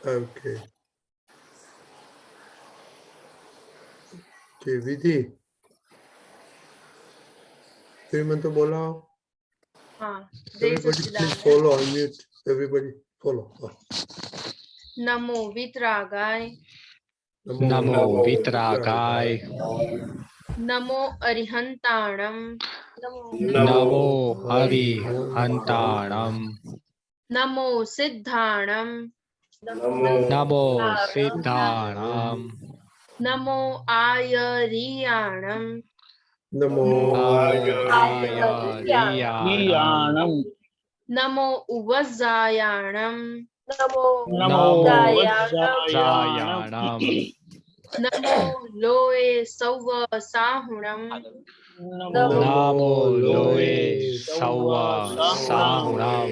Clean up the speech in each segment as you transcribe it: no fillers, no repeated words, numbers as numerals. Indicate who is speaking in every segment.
Speaker 1: Okay. Okay, विधि श्रीमंत बोलाओ. Everybody please follow. Unmute. Everybody follow.
Speaker 2: नमो वितरागाय.
Speaker 3: नमो वितरागाय.
Speaker 2: नमो अरिहंताणम.
Speaker 3: नमो हरिहंताणम.
Speaker 2: नमो सिद्धाणम.
Speaker 3: नमो सिद्धाणम.
Speaker 2: नमो आयरियाणम.
Speaker 1: नमो
Speaker 3: आयरियाणम.
Speaker 2: नमो उवज्जायाणम.
Speaker 3: नमो जायाणम.
Speaker 2: नमो लोए सौव साहुणम.
Speaker 3: नमो लोए सौव साहुणम.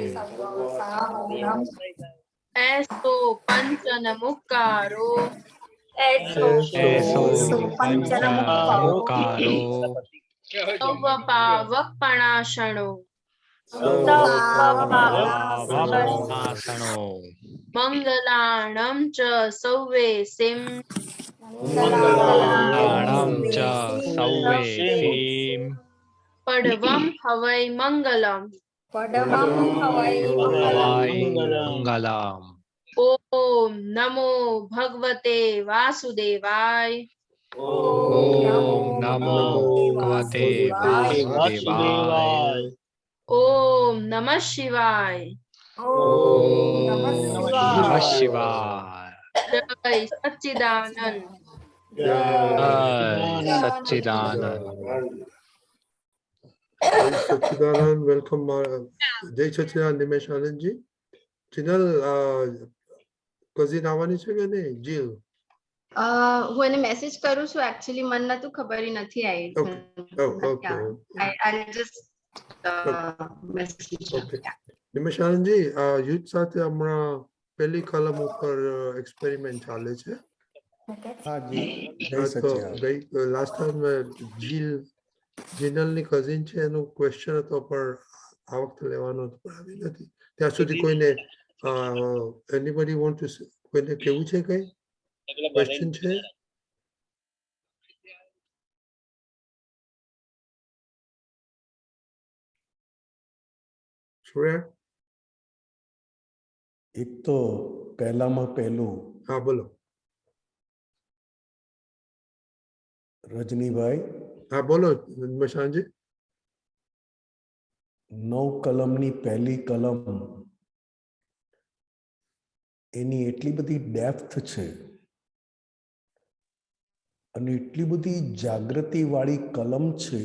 Speaker 2: ऐसो पंचनमुक्कारो.
Speaker 3: ऐसो पंचनमुक्कारो.
Speaker 2: सौव पावकपणाशणो.
Speaker 3: सर्वपावनाशनो.
Speaker 2: मंगलाणं च सौवेसिं.
Speaker 3: मंगलाणं च सौवेसिं.
Speaker 2: पडवं हवै मंगलम्.
Speaker 3: हवै मंगलम्.
Speaker 2: ओम नमो भगवते वासुदेवाय.
Speaker 3: ओम नमो भगवते वासुदेवाय.
Speaker 2: ओम नमः शिवाय.
Speaker 3: ओम नमः शिवाय.
Speaker 2: जय सच्चिदानंद.
Speaker 3: जय सच्चिदानंद.
Speaker 1: Sachidanand, welcome. Jai Sachidanand, Nimesh Anand ji. Chinal, cousin આવવાની છે કે નહીં? Jill.
Speaker 4: હું એને મેસેજ કરું છું. એકચ્યુઅલી મને નતું ખબર નથી આવી.
Speaker 1: Okay.
Speaker 4: I'll just message.
Speaker 1: Okay. Nimesh Anandji, youth સાથે હમણાં પહેલી કલમ ઉપર એક્સપેરિમેન્ટ ચાલે છે.
Speaker 5: हाँ जी,
Speaker 1: લાસ્ટ ટાઈમ જીનલની કઝિન છે એનું ક્વેશ્ચન હતો પણ આ વખતે લેવાનો હતો પણ આવી નથી. ત્યાં સુધી કોઈને એનીબડી વોન્ટ ટુ કોઈને કેવું છે કઈ ક્વેશ્ચન છે? શ્રેયા?
Speaker 5: एक तो पहलाમાં પહેલું
Speaker 1: હા બોલો.
Speaker 5: રજનીભાઈ,
Speaker 1: હા બોલો નિમેશાનજી.
Speaker 5: 9 કલમની પહેલી કલમ એની એટલી બધી ડેપ્થ છે અને એટલી બધી જાગૃતિ વાળી કલમ છે.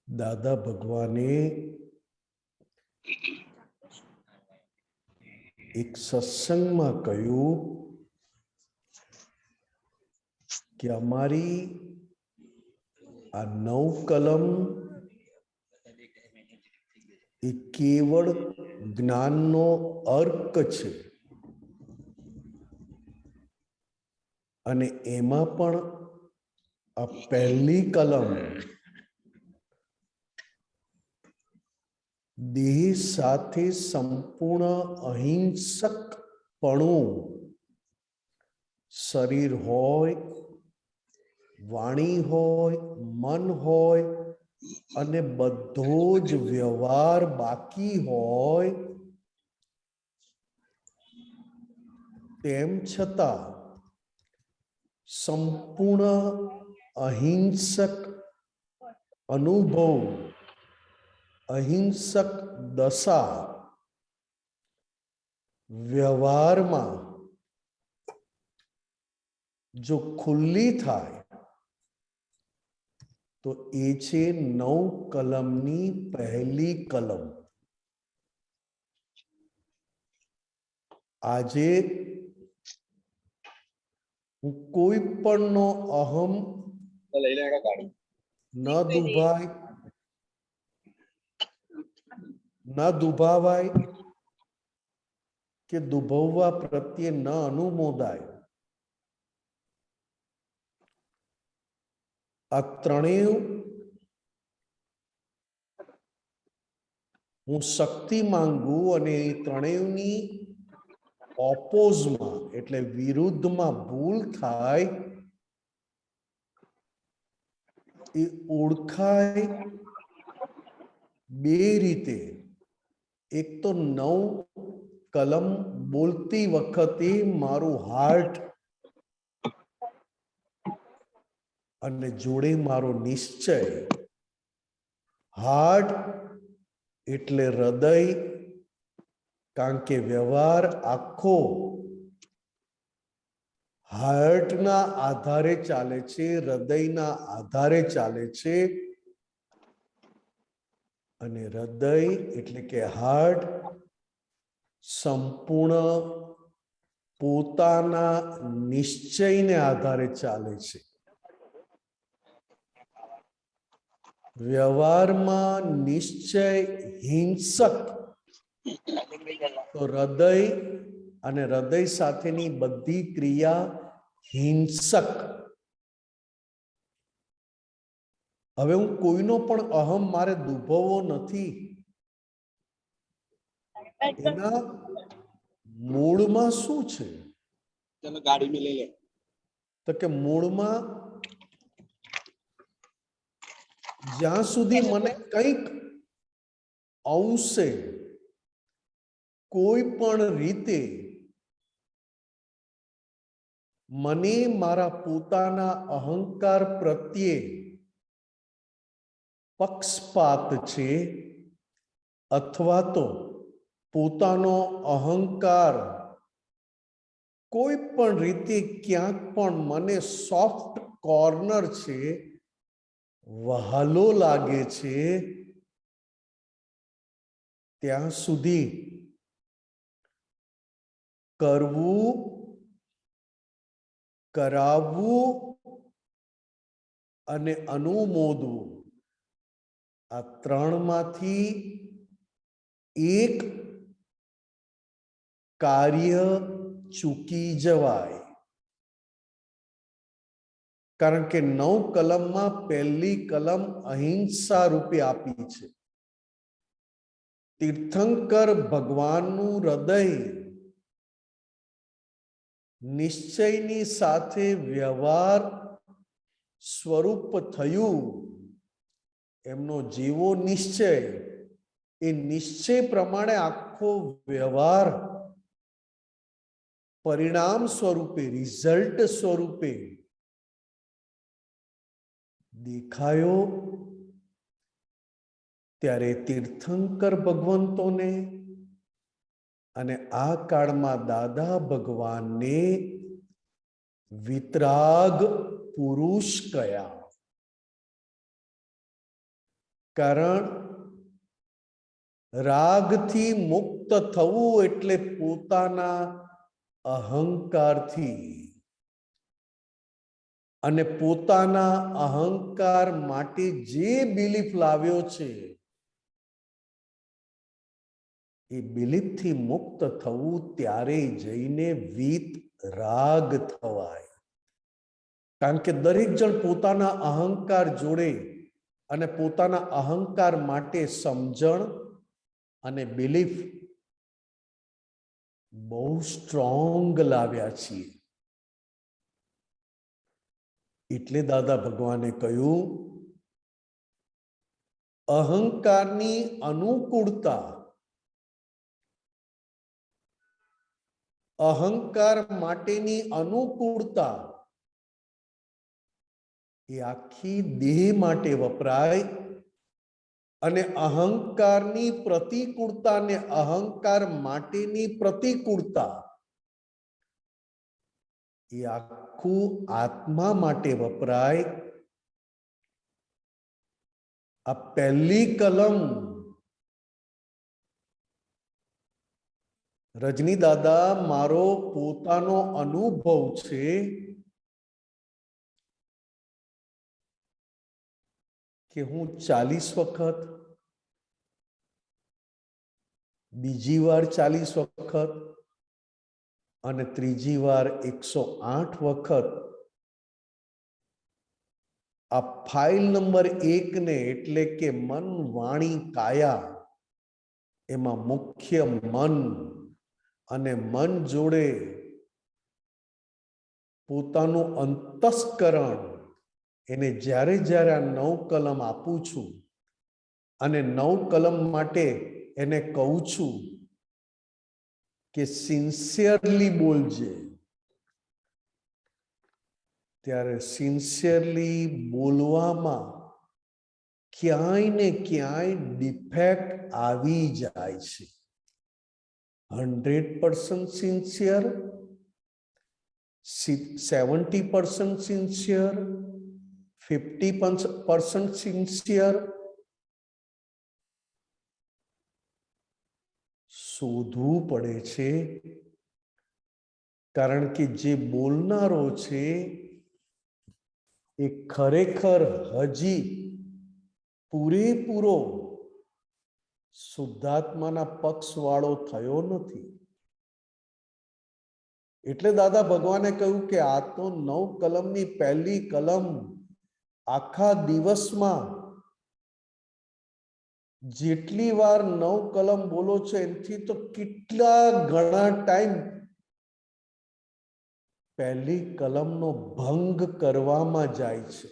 Speaker 5: દાદા ભગવાને એક સત્સંગમાં કહ્યું કે અમારી આ 9 કલમ એ કેવળ જ્ઞાનનો અર્ક છે અને એમાં પણ આ પહેલી કલમ દેહ સાથે સંપૂર્ણ અહિંસકપણું, શરીર હોય, વાણી હોય, મન હોય અને બધો જ વ્યવહાર બાકી હોય તેમ છતાં સંપૂર્ણ અહિંસક અનુભવ, અહિંસક દશા વ્યવહારમાં જો ખુલ્લી થાય તો એ છે 9 કલમની પહેલી કલમ. આજે હું કોઈ પણનો અહમ ન દુભાય, ન દુભાવાય કે દુભવવા પ્રત્યે ન અનુમોદાય. આ ત્રણેય હું શક્તિ માંગુ અને એ ત્રણેયની ઓપોઝમાં એટલે વિરુદ્ધમાં ભૂલ થાય એ ઓળખાય બે રીતે. એક તો 9 કલમ બોલતી વખતે મારું હાર્ટ અને જોડે મારો નિશ્ચય. હાર્ટ એટલે હૃદય, કારણ કે વ્યવહાર આખો હાર્ટના આધારે ચાલે છે, હૃદયના આધારે ચાલે છે. અને હૃદય એટલે કે હાર્ટ સંપૂર્ણ પોતાના નિશ્ચયને આધારે ચાલે છે. વ્યવહારમાં નિશ્ચય હિંસક, તો હૃદય અને હૃદય સાથેની બધી ક્રિયા હિંસક. હવે હું કોઈનો પણ અહમ મારે દુભવવો નથી. એના મૂળમાં શું છે?
Speaker 6: ગાડી में ले ले
Speaker 5: તો કે મૂળમાં જ્યાં સુધી મને કંઈક અંશે કોઈ પણ રીતે મને મારા પોતાના અહંકાર પ્રત્યે પક્ષપાત છે અથવા તો પોતાનો અહંકાર કોઈ પણ રીતે ક્યાંક પણ મને સોફ્ટ કોર્નર છે, વહાલો લાગે છે, ત્યાં સુધી કરવું, કરાવવું અને અનુમોદવું આ ત્રણમાંથી એક કાર્ય ચૂકી જવાય. કારણ કે 9 કલમમાં પહેલી કલમ અહિંસા રૂપે આપી છે. તીર્થંકર ભગવાનનું હૃદય નિશ્ચયની સાથે વ્યવહાર સ્વરૂપ થયું. એમનો જેવો નિશ્ચય, એ નિશ્ચય પ્રમાણે આખો વ્યવહાર પરિણામ સ્વરૂપે, રિઝલ્ટ સ્વરૂપે દેખાયો. ત્યારે તીર્થંકર ભગવંતોને અને આ કાળમાં દાદા ભગવાનને વિતરાગ પુરુષ કયા. કારણ રાગથી મુક્ત થવું એટલે પોતાના અહંકારથી, અને પોતાના અહંકાર માટે જે બિલીફ લાવ્યો છે એ બિલીફથી મુક્ત થવું, ત્યારે જઈને વિતરાગ થવાય. કારણ કે દરેક જણ પોતાના અહંકાર જોડે અને પોતાના અહંકાર માટે સમજણ અને બિલીફ બહુ સ્ટ્રોંગ લાવ્યા છીએ. એટલે દાદા ભગવાને કહ્યું, અહંકારની અનુકૂળતા, અહંકાર માટેની અનુકૂળતા એ આખી દેહ માટે વપરાય, અને અહંકારની પ્રતિકૂળતા ને અહંકાર માટેની પ્રતિકૂળતા એ આખું આત્મા માટે વપરાય. આ પહેલી કલમ રજની દાદા મારો પોતાનો અનુભવ છે કે હું 40 વખત, બીજી વાર 40 વખત અને ત્રીજી વાર 108 વખત આ ફાઇલ નંબર 1 ને એટલે કે મન, વાણી, કાયા એમાં મુખ્ય મન અને મન જોડે પોતાનું અંતસ્કરણ એને જ્યારે જ્યારે આ 9 કલમ આપું છું અને 9 કલમ માટે એને કહું છું કે સિન્સિયરલી બોલજે, ત્યારે સિન્સિયરલી બોલવામાં ક્યાંય ને ક્યાંય ડિફેક્ટ આવી જાય છે. 100% સિન્સિયર, 70% સિન્સિયર, 50% સિન્સિયર શોધવું પડે છે. કારણ કે જે બોલનારો છે એ ખરેખર હજી પૂરેપૂરો શુદ્ધાત્માના પક્ષવાળો થયો નથી. એટલે દાદા ભગવાને કહ્યું કે આ તો 9 કલમની પહેલી કલમ આખા દિવસમાં જેટલી વાર 9 કલમ બોલો છો એનાથી તો કેટલા ઘણા ટાઈમ પહેલી કલમનો ભંગ કરવામાં જાય છે.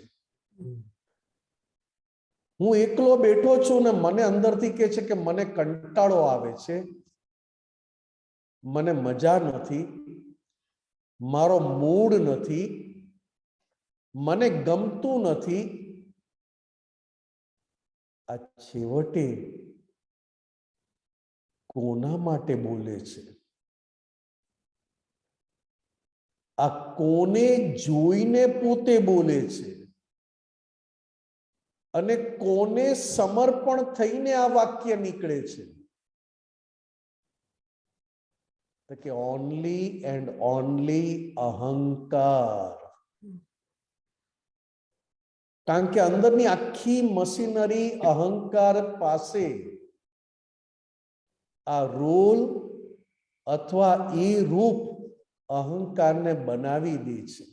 Speaker 5: હું એકલો બેઠો છું ને મને અંદરથી કહે છે કે મને કંટાળો આવે છે, મને મજા નથી, મારો મૂડ નથી, મને ગમતું નથી. આ છેવટે કોના માટે બોલે છે? આ કોને જોઈને પોતે બોલે છે અને કોને સમર્પણ થઈને આ વાક્ય નીકળે છે? તો કે ઓનલી એન્ડ ઓનલી અહંકાર. કારણ કે અંદરની આખી મશીનરી અહંકાર પાસે આ રોલ અથવા એ રૂપ અહંકારને બનાવી દે છે.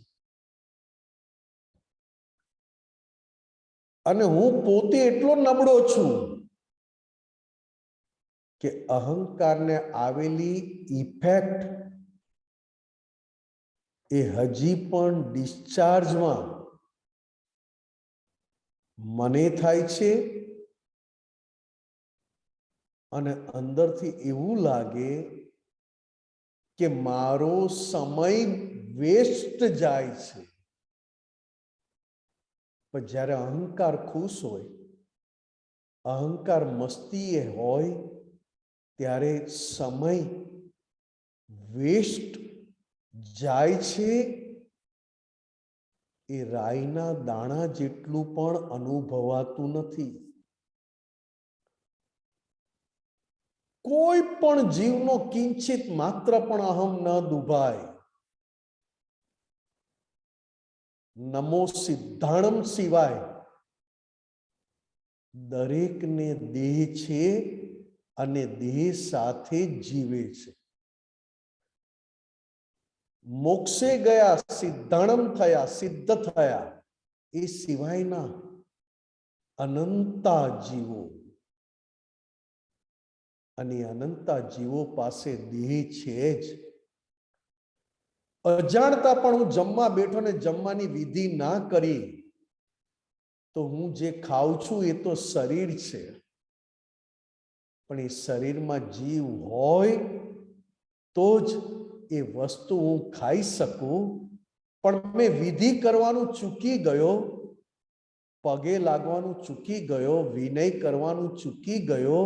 Speaker 5: અને હું પોતે એટલો નબળો છું કે અહંકારને આવેલી ઇફેક્ટ એ હજી પણ ડિસ્ચાર્જમાં મને થાય છે અને અંદરથી એવું લાગે કે મારો સમય વેસ્ટ જાય છે. પણ જ્યારે અહંકાર ખુશ હોય, અહંકાર મસ્તીએ હોય, ત્યારે સમય વેસ્ટ જાય છે એ રાઈના દાણા જેટલું પણ અનુભવાતું નથી. કોઈ પણ જીવનો કિંચિત માત્ર પણ અહમ ન દુભાય. નમો સિદ્ધાણમ સિવાય દરેકને દેહ છે અને દેહ સાથે જીવે છે. મોક્ષે ગયા, સિદ્ધાણમ થયા, સિદ્ધ થયા, એ સિવાયના અનંતા જીવો, અને અનંતા જીવો પાસે દેહ છે જ. અજાણતા પણ હું જમવા બેઠો ને જમવાની વિધિ ના કરી તો હું જે ખાઉં છું એ તો શરીર છે, પણ એ શરીરમાં જીવ હોય તો જ એ વસ્તુ હું ખાઈ શકું. પણ મેં વિધિ કરવાનું ચૂકી ગયો, પગે લાગવાનું ચૂકી ગયો, વિનય કરવાનું ચૂકી ગયો.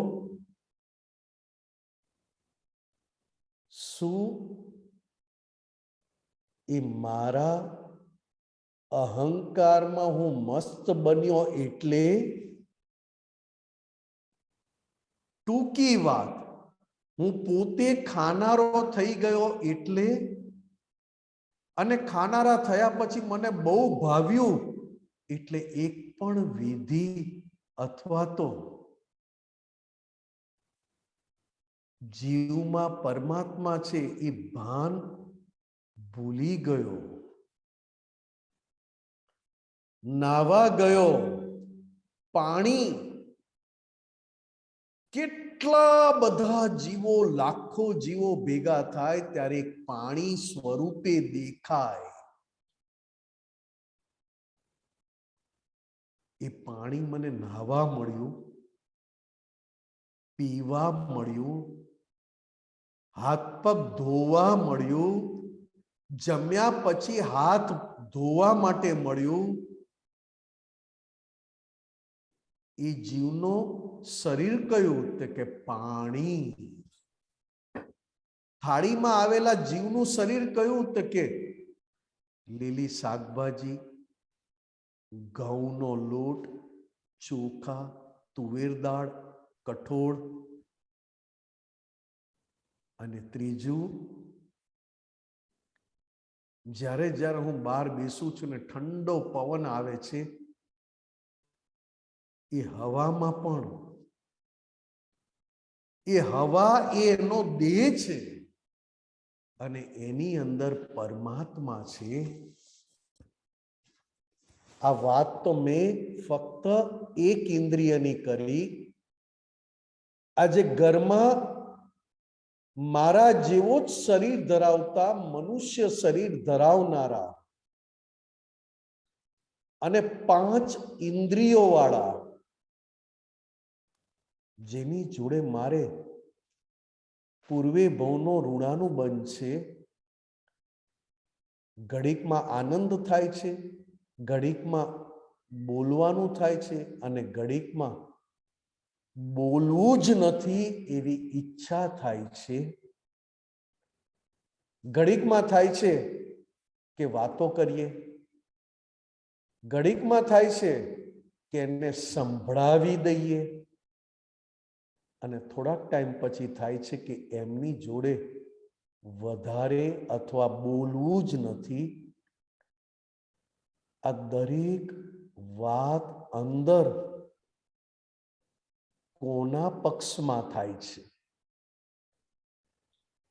Speaker 5: શું એ મારા અહંકારમાં હું મસ્ત બન્યો? એટલે ટૂંકી વાત, હું પોતે ખાનારો થઈ ગયો એટલે, અને ખાનારા થયા પછી મને બહુ ભાવ્યું એટલે એક પણ વિધિ અથવા તો જીવમાં પરમાત્મા છે એ ભાન ભૂલી ગયો. નાવા ગયો, પાણી કેટલા બધા જીવો, લાખો જીવો ભેગા થાય ત્યારે એક પાણી સ્વરૂપે દેખાય. એ પાણી મને નાહવા મળ્યું, પીવા મળ્યું, હાથ પગ ધોવા મળ્યું, જમ્યા પછી હાથ ધોવા માટે મળ્યું. એ જીવનો શરીર કયું? તો કે પાણી. થાળીમાં આવેલા જીવનું શરીર કયું? તો કે લીલી શાકભાજી, ઘઉંનો લોટ, ચોખા, તુવેર દાળ, કઠોળ. અને ત્રીજું, જ્યારે જ્યારે હું બહાર બેસું છું ને ઠંડો પવન આવે છે, એ હવામાં પણ એ હવા એનો દેહ છે અને એની અંદર પરમાત્મા છે. આ વાત તો મેં ફક્ત એક ઇન્દ્રિયની કરી. આજે ઘરમાં મારા જેવો જ શરીર ધરાવતા, મનુષ્ય શરીર ધરાવનારા અને 5 ઇન્દ્રિયો વાળા, જેની જોડે મારે પૂર્વે ભવનો ઋણાનુબંધ છે. ઘડીકમાં આનંદ થાય છે, ઘડીકમાં બોલવાનું થાય છે અને ઘડીકમાં બોલવું જ નથી એવી ઈચ્છા થાય છે. ઘડીકમાં થાય છે કે વાતો કરીએ, ઘડીકમાં થાય છે કે એને સંભળાવી દઈએ અને થોડાક ટાઈમ પછી થાય છે કે એમની જોડે વધારે અથવા બોલવું જ નથી. આ દરેક વાત અંદર કોના પક્ષમાં થાય છે?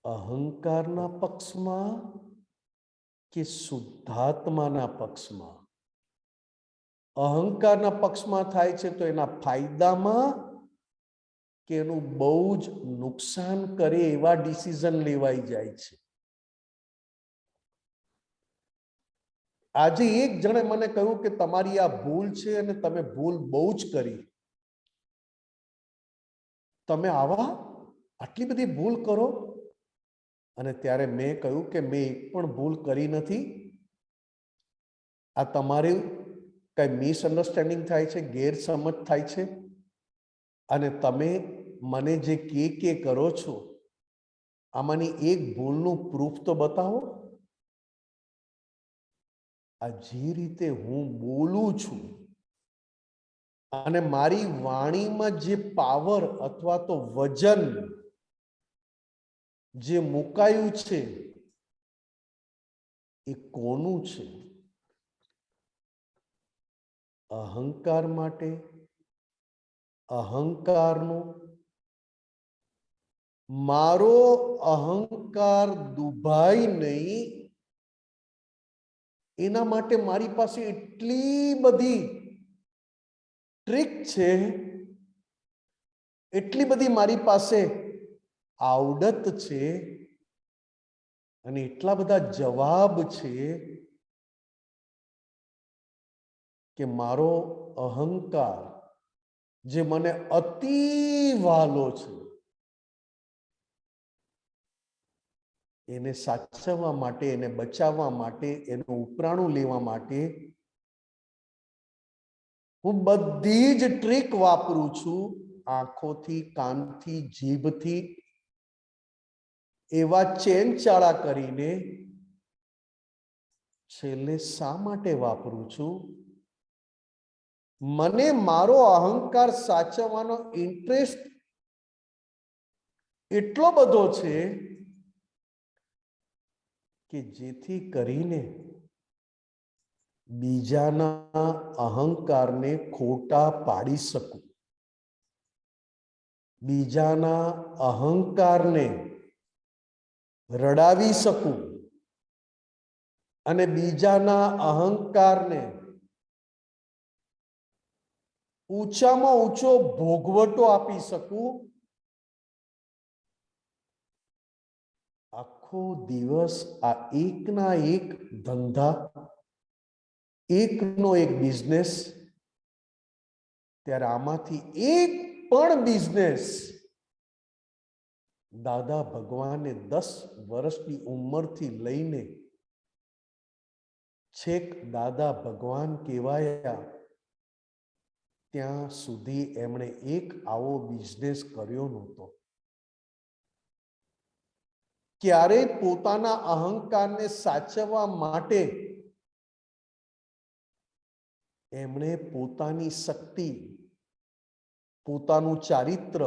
Speaker 5: અહંકારના પક્ષમાં કે શુદ્ધાત્માના પક્ષમાં? અહંકારના પક્ષમાં થાય છે તો એના ફાયદામાં કે એનું બહુ જ નુકસાન કરે એવા ડિસિઝન લેવાઈ જાય છે. આજે એક જણે મને કહ્યું કે તમારી આ ભૂલ છે અને તમે ભૂલ બહુ જ કરી. તમે આટલી બધી ભૂલ કરો? અને ત્યારે મેં કહ્યું કે મેં એક પણ ભૂલ કરી નથી. આ તમારી કઈ મિસઅન્ડરસ્ટેન્ડિંગ થાય છે, ગેરસમજ થાય છે અને તમે મને જે કે કરો છો આમાંની એક ભૂલનું પ્રૂફ તો બતાવો. આ જે રીતે હું બોલું છું અને મારી વાણીમાં જે પાવર અથવા તો વજન જે મુકાયું છે એ કોનું છે? અહંકાર માટે? અહંકારનું? મારો અહંકાર દુભાય નહીં એના માટે મારી પાસે એટલી બધી ટ્રીક છે, એટલી બધી મારી પાસે આવડત છે અને એટલા બધા જવાબ છે કે મારો અહંકાર જે મને અતિ વહાલો છે એને સાચવવા માટે, એને બચાવવા માટે, એનું ઉપરાણું લેવા માટે હું બધી જ ટ્રીક વાપરું છું. આંખોથી, કાનથી, જીભથી એવા ચેનચાળા કરીને છેલ્લે શા માટે વાપરું છું? મને મારો અહંકાર સાચવવાનો ઇન્ટરેસ્ટ એટલો બધો છે કે જેથી કરીને બીજાના અહંકારને ખોટા પાડી શકું, બીજાના અહંકારને રડાવી શકું અને બીજાના અહંકારને ઊંચામાં ઊંચો ભોગવટો આપી શકું આખો દિવસ આ એકના એક ધંધા, એકનો એક બિઝનેસ, ત્યારે આમાંથી એક પણ બિઝનેસ દાદા ભગવાને 10 વર્ષની ઉંમરથી લઈને છેક દાદા ભગવાન કહેવાયા ત્યાં સુધી એમણે એક આવો બિઝનેસ કર્યો નહોતો. ક્યારેય પોતાના અહંકારને સાચવવા માટે એમણે પોતાની શક્તિ, પોતાનું ચારિત્ર,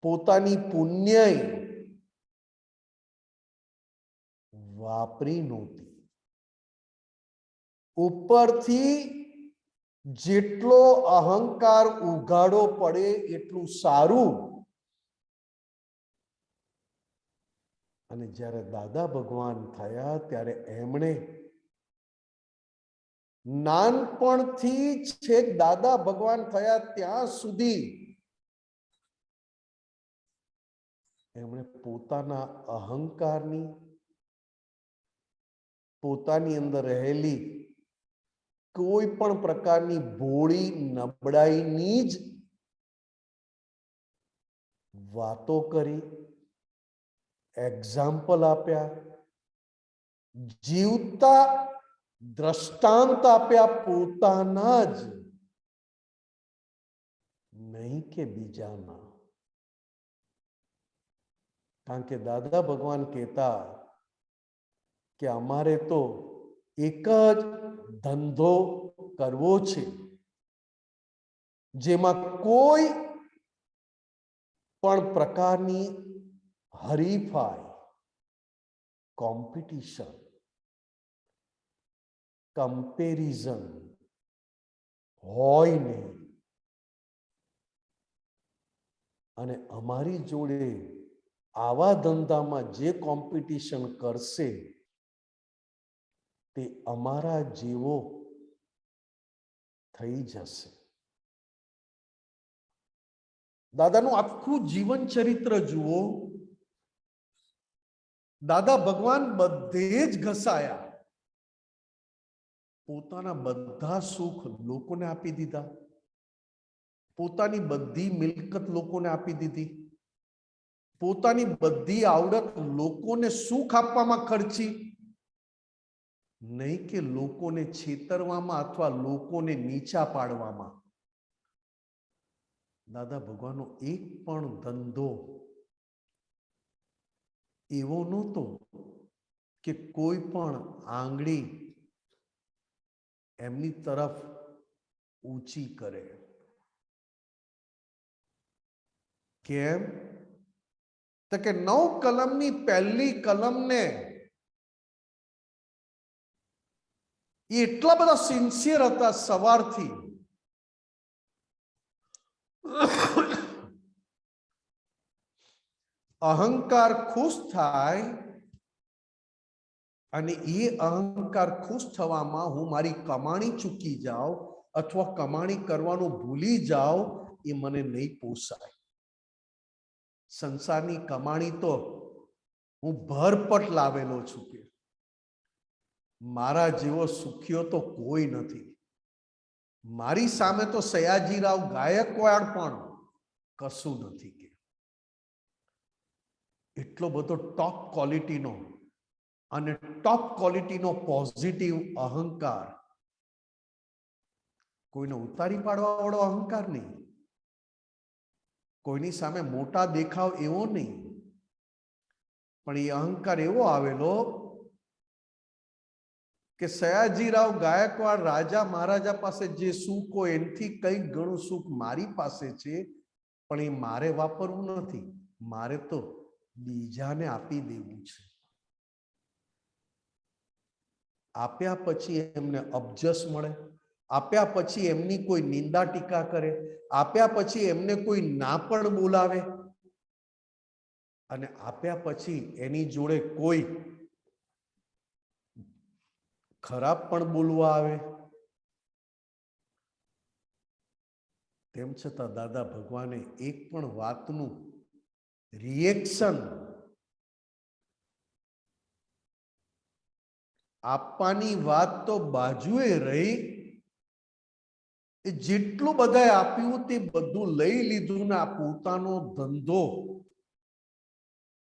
Speaker 5: પોતાની પુણ્ય વાપરી નહોતી. ઉપરથી જેટલો અહંકાર ઉઘાડો પડે એટલું સારું. અને જ્યારે દાદા ભગવાન થયા ત્યારે એમણે નાનપણથી છેક દાદા ભગવાન થયા ત્યાં સુધી એમણે પોતાના અહંકારની, પોતાની અંદર રહેલી કોઈ પણ પ્રકારની ભોળી નબળાઈની જ વાતો કરી, એક્ઝામ્પલ આપ્યા, જીવતા દ્રષ્ટાંત આપ્યા પોતાના જ, નહીં કે બીજાના. કારણ કે દાદા ભગવાન કહેતા કે અમારે તો એક જ ધંધો કરવો છે જેમાં કોઈ પણ પ્રકારની હરીફાઈ, કોમ્પિટિશન, કમ્પેરિઝન હોય નહીં. અને અમારી જોડે આવા ધંધામાં જે કોમ્પિટિશન કરશે તે અમારા જેવો થઈ જશે. દાદાનું આખું જીવન ચરિત્ર જુઓ. દાદા ભગવાન બધે જ ઘસાયા, પોતાના બધા સુખ લોકોને આપી દીધા, પોતાની બધી મિલકત લોકોને આપી દીધી, પોતાની બધી આવડત લોકોને સુખ આપવામાં ખર્ચી. નહીં કે લોકોને છેતરવામાં અથવા લોકોને નીચા પાડવામાં. દાદા ભગવાનનો એક પણ ધંધો એવો નહોતો કે કોઈ પણ આંગળી એમની તરફ ઊંચી કરે. કેમ? તો કે 9 કલમની પહેલી કલમને એટલા બધા સિન્સિયર હતા સવારથી. અહંકાર ખુશ થાય અને એ અહંકાર ખુશ થવામાં હું મારી કમાણી ચૂકી જાઉં અથવા કમાણી કરવાનું ભૂલી જાઉં, એ મને નહીં પોસાય. સંસારની કમાણી તો હું ભરપટ લાવેલો છું કે મારા જેવો સુખિયો તો કોઈ નથી. મારી સામે તો સયાજીરાવ ગાયકવાડ પણ કશું નથી કે એટલો બધો ટોપ ક્વોલિટીનો અને ટોપ ક્વોલિટીનો પોઝિટિવ અહંકાર. કોઈને ઉતારી પાડવા વાળો અહંકાર નહીં, કોઈની સામે મોટા દેખાવ એવો નહીં, પણ એ અહંકાર એવો આવેલો કે સયાજીરાવ ગાયકવાડ રાજા મહારાજા પાસે જે સુખ હોય એનાથી કંઈક ઘણું સુખ મારી પાસે છે, પણ એ મારે વાપરવું નથી, મારે તો બીજાને આપી દેવું છે. આપ્યા પછી એમને અબજસ મળે, આપ્યા પછી એમની કોઈ નિંદા ટીકા કરે, આપ્યા પછી એમને કોઈ ના પણ બોલાવે, અને આપ્યા પછી એની જોડે કોઈ ખરાબ પણ બોલવા આવે. તેમ છતાં દાદા ભગવાને એક પણ વાતનું રિએક્શન આપવાની વાત તો બાજુએ રહી, એ જેટલું બધાએ આપ્યું તે બધું લઈ લીધું ને આ પોતાનો ધંધો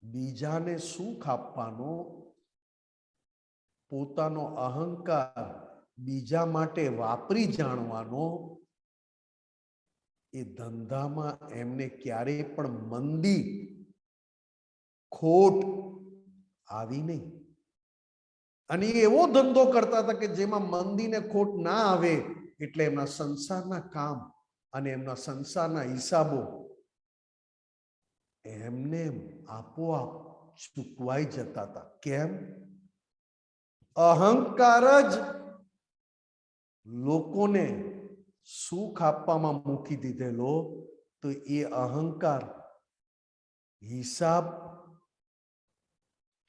Speaker 5: બીજાને સુખ આપવાનો, પોતાનો અહંકાર બીજા માટે વાપરી જાણવાનો, એ ધંધામાં એમને ક્યારેય પણ મંદી ખોટ આવી નહીં. અને એવો ધંધો કરતા હતા કે જેમાં મંદી ને ખોટ ના આવે એટલે એમના સંસારના કામ અને એમના સંસારના હિસાબો એમને આપોઆપ ચૂકવાઈ જતા હતા. કેમ? અહંકાર જ લોકોને સુખ આપવામાં મૂકી દીધેલો, તો એ અહંકાર હિસાબ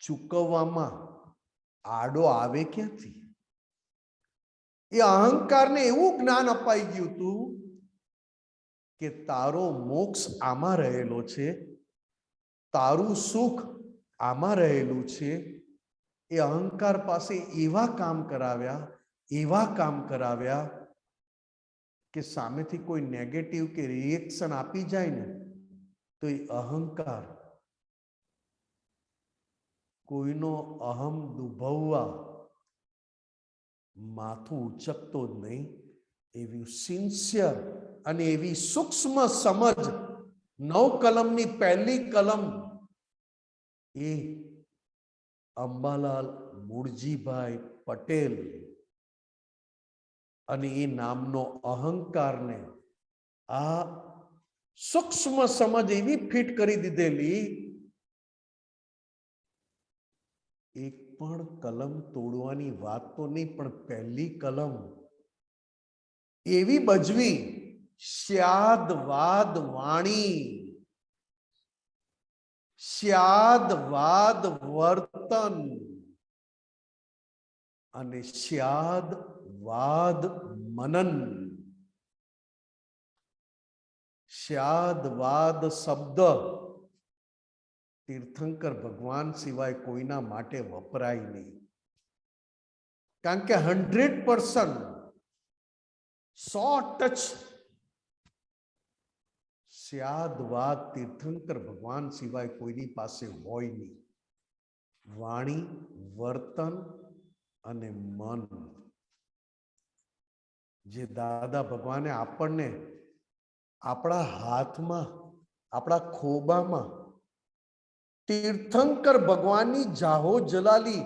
Speaker 5: ચૂકવવામાં આડો આવે ક્યાંથી? એ અહંકારને એવું જ્ઞાન અપાઈ ગયું હતું કે તારો મોક્ષ આમાં રહેલો છે, તારું સુખ આમાં રહેલું છે. એ અહંકાર પાસે એવા કામ કરાવ્યા કે સામેથી કોઈ નેગેટિવ કે રિએક્શન આપી જાય ને તો એ અહંકાર કોઈનો અહમ દુભવવા માથું ઉચકતો જ નહીં. એવી સિન્સિયર અને એવી સૂક્ષ્મ સમજ 9 કલમની પહેલી કલમ એ અંબાલાલ મુળજીભાઈ પટેલ અને એ નામનો અહંકારને આ સૂક્ષ્મ સમજ એવી ફિટ કરી દીધેલી, એક પણ કલમ તોડવાની વાત તો નહીં, પણ પહેલી કલમ એવી બજવી, સ્યાદવાદ વાણી, સ્યાદવાદ વર્તન અને સ્યાદવાદ મનન. સ્યાદવાદ શબ્દ તીર્થંકર ભગવાન સિવાય કોઈના માટે વપરાય નહીં. કારણ કે 100% 100% સ્યાદવાદ તીર્થંકર ભગવાન સિવાય કોઈની પાસે હોય નહીં. વાણી, વર્તન અને મન જે દાદા ભગવાને આપણને આપણા હાથમાં, આપણા ખોબામાં તીર્થંકર ભગવાનની જાહો જલાલી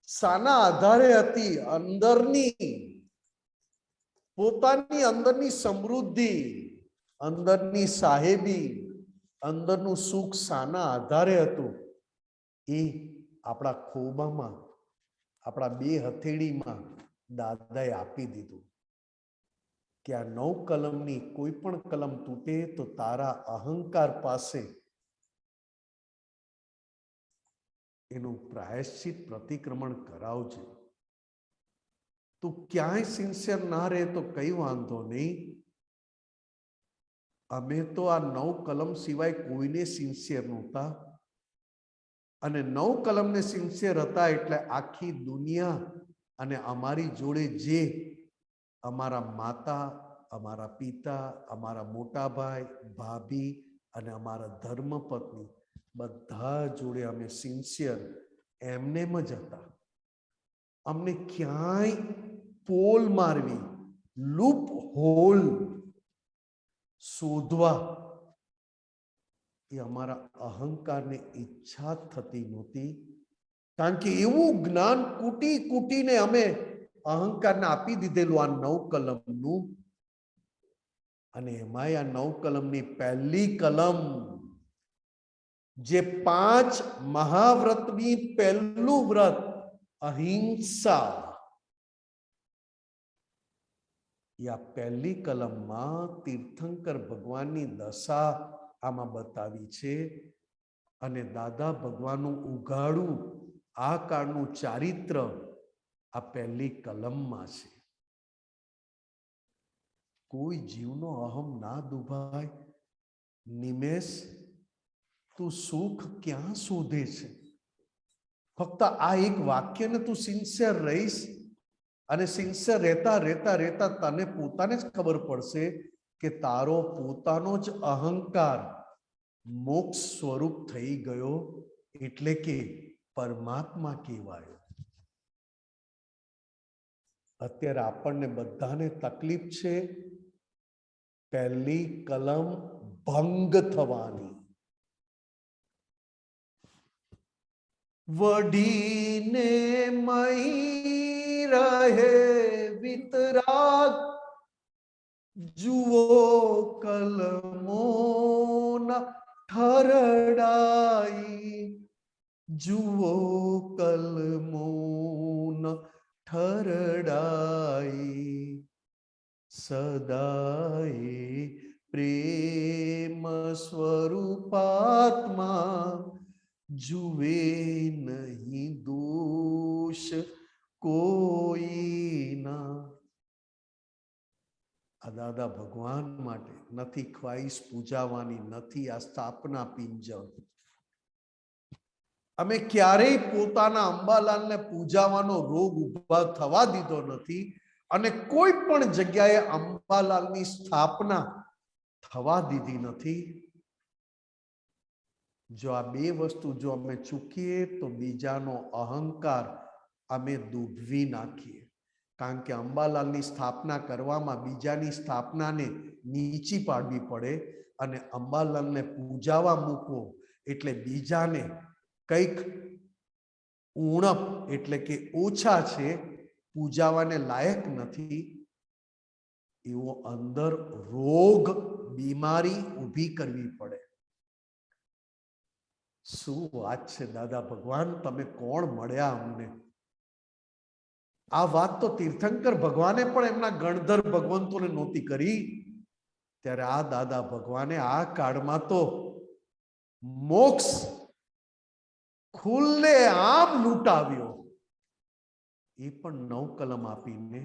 Speaker 5: શાના આધારે હતી? અંદરની, પોતાની અંદરની સમૃદ્ધિ, અંદરની સાહેબી, અંદરનું સુખ શાના આધારે હતું? એ આપણા ખોબામાં, આપણા 2 હથેળીમાં દાદાએ આપી દીધું કે આ 9 કલમની કોઈ પણ કલમ તૂટે તો તારા અહંકાર પાસે એનું પ્રાયશ્ચિત પ્રતિક્રમણ કરાવજે. તું ક્યાંય સિન્સિયર ના રહે તો કઈ વાંધો નહીં. અમે તો આ 9 કલમ સિવાય કોઈને સિન્સિયર નહોતા, અને 9 કલમને સિન્સિયર હતા એટલે આખી દુનિયા અને અમારી જોડે જે અમારા માતા, અમારા પિતા, અમારા મોટા ભાઈ, ભાભી અને અમારા ધર્મપત્ની બધા જોડે અમે સિન્સિયર એમનેમ જ હતા. અમને ક્યાંય પોલ મારવી, લૂપ હોલ શોધવા એ અમારા અહંકારને ઈચ્છા થતી નહોતી. કારણ કે એવું જ્ઞાન કૂટી કૂટીને અમે અહંકારને આપી દીધેલું આ 9 કલમનું. અને એમાંય આ 9 કલમની પહેલી કલમ જે 5 મહાવ્રતની પહેલું વ્રત અહિંસા, આ પહેલી કલમમાં તીર્થંકર ભગવાનની દશા આમાં બતાવી છે. અને દાદા ભગવાનનું ઉઘાડું આ કાળનું ચારિત્ર આ પહેલી કલમમાં છે. કોઈ જીવનો અહમ ના દુભાય. નિમેષ તું સુખ ક્યાં શોધે છે? ફક્ત આ એક વાક્યને તું સિન્સિયર રહીશ અને સિન્સિયર રહેતા રહેતા રહેતા તને પોતાને જ ખબર પડશે કે તારો પોતાનો જ અહંકાર મોક્ષ સ્વરૂપ થઈ ગયો, એટલે કે પરમાત્મા કહેવાયો. અત્યારે આપણને બધાને તકલીફ છે પહેલી કલમ ભંગ થવાની. વઢીને મહી રહે વિતરાગ, જુઓ કલમોના ઠરડાઈ, જુઓ કલમોના ઠરડાઈ, સદાય પ્રેમ સ્વરૂપાત્મા, જુએ નહીં દોષ કોઈના. આ દાદા ભગવાન માટે નથી ખ્વાઈશ પૂજાવાની, નથી આ સ્થાપના પિંજર. અમે ક્યારેય પોતાના અંબાલાલને પૂજાવાનો રોગ ઉભા થવા દીધો નથી અને કોઈ પણ જગ્યાએ અંબાલાલની સ્થાપના થવા દીધી નથી. જો આ બે વસ્તુ જો અમે ચૂકીએ તો બીજાનો અહંકાર અમે ડૂબવી નાખીએ. કારણ કે અંબાલાલની સ્થાપના કરવામાં બીજાની સ્થાપનાને નીચી પાડવી પડે અને અંબાલાલને પૂજાવા મૂકવો એટલે બીજાને કંઈક ઉણપ એટલે કે ઓછા છે, પૂજાવાને લાયક નથી, એવો અંદર રોગ બીમારી ઊભી કરવી પડે. શું વાત છે દાદા ભગવાન, તમે કોણ મળ્યા અમને. આ વાત તો તીર્થંકર ભગવાને પણ એમના ગણધર ભગવંતોને નહોતી કરી, ત્યારે આ દાદા ભગવાને આ કાળમાં તો મોક્ષ ખુલ્લે આમ લૂંટાવ્યો. એ પણ 9 કલમ આપીને.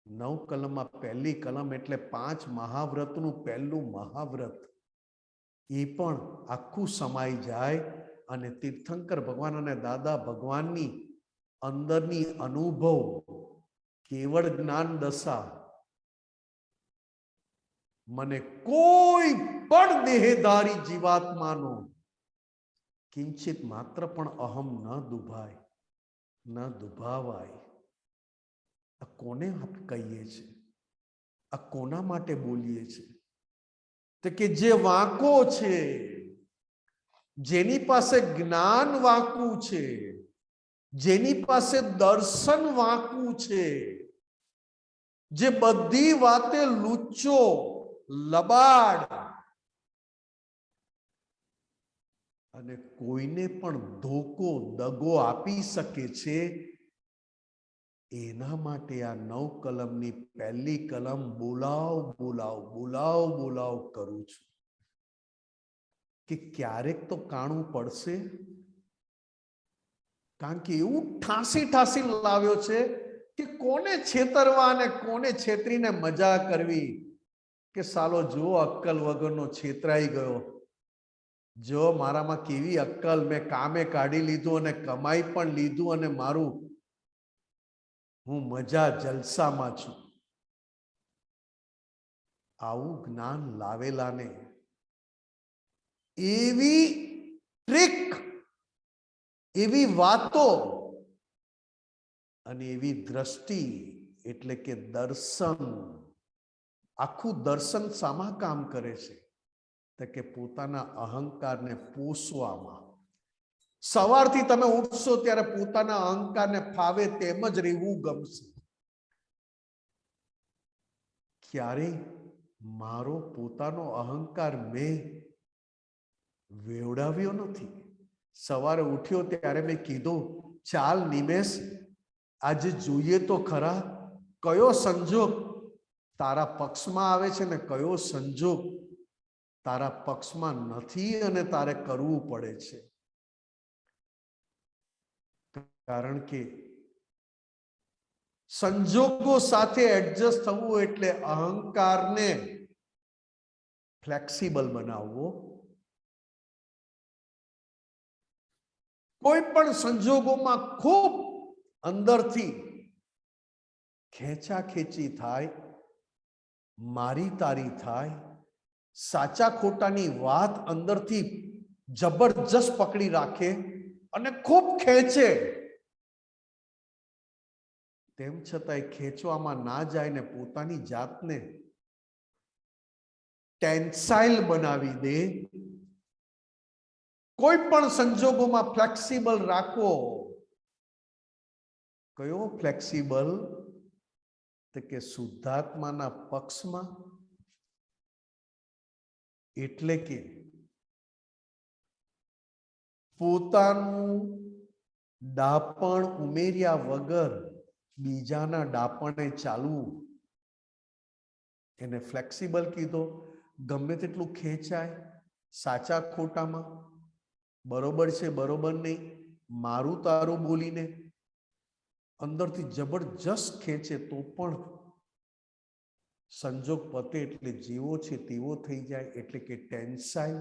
Speaker 5: 9 કલમમાં પહેલી કલમ એટલે 5 મહાવ્રતનું પહેલું મહાવ્રત, એ પણ આખું સમાઈ જાય અને તીર્થંકર ભગવાન અને દાદા ભગવાનની અંદરની અનુભવ કેવળ જ્ઞાન દશા. મને કોઈ પણ દેહધારી જીવાત્માનો કિંચિત માત્ર પણ અહમ ન દુભાય, ન દુભાવાય. આ કોને કહીએ છે, આ કોના માટે બોલીએ છે? તો કે જે વાંકો છે, જેની પાસે જ્ઞાન વાંકું છે, જેની પાસે દર્શન વાંકું છે, જે બધી વાતે લુચ્ચો લબાડ અને કોઈને પણ ધોકો દગો આપી શકે છે, એના માટે આ 9 કલમની પહેલી કલમ બોલાવ બોલાવ બોલાવ બોલાવ કરું છું કે ક્યારેક તો કાણું પડશે. કારણ કે એવું ઠાંસી ઠાંસી લાવ્યો છે કે કોને છેતરવા અને કોને છેતરીને મજા કરવી. કે સાલો જો અક્કલ વગરનો છેતરાઈ ગયો, જો મારામાં કેવી અક્કલ, મેં કામે કાઢી લીધું અને કમાઈ પણ લીધું અને મારું હું મજા જલસામાં છું. આવું જ્ઞાન લાવેલાને એવી ટ્રીક, એવી વાતો અને એવી દ્રષ્ટિ એટલે કે દર્શન. આખું દર્શન શામાં કામ કરે છે? તો કે પોતાના અહંકારને પોષવામાં. સવારથી તમે ઉઠશો ત્યારે પોતાના અહંકારને ફાવે તેમ જ રહેવું ગમશે. ક્યારે મારો પોતાનો અહંકાર મેં વેવડાવ્યો નથી. સવારે ઉઠ્યો ત્યારે મેં કીધું, ચાલ નિમેશ, આજે જોઈએ તો ખરા કયો સંજોગ તારા પક્ષમાં આવે છે ને કયો સંજોગ તારા પક્ષમાં નથી અને તારે કરવું પડે છે. કારણ કે સંજોગો સાથે એડજસ્ટ થવું એટલે અહંકારને ફ્લેક્સિબલ બનાવવો. કોઈ પણ સંજોગોમાં ખૂબ અંદરથી ખેંચાખેંચી થાય, મારી તારી થાય, સાચા ખોટાની વાત અંદરથી જબરજસ્ત પકડી રાખે અને ખૂબ ખેંચે, તેમ છતાંય ખેંચવામાં ના જાય ને પોતાની જાતને ટેન્સાઇલ બનાવી દે, કોઈ પણ સંજોગોમાં ફ્લેક્સિબલ રાખવો. કયો ફ્લેક્સિબલ? તો કે શુદ્ધાત્માના પક્ષમાં. એટલે કે પોતાનું ડાપણ ઉમેર્યા વગર બીજાના ડાપણે ચાલવું, એને ફ્લેક્સિબલ કીધો. ગમે તેટલું ખેંચાય સાચા ખોટામાં, બરોબર છે બરોબર નહીં, મારું તારું બોલીને અંદરથી જબરજસ્ત ખેંચે તો પણ સંજોગ પતે એટલે જેવો છે તેવો થઈ જાય, એટલે કે ટેન્સાઇલ.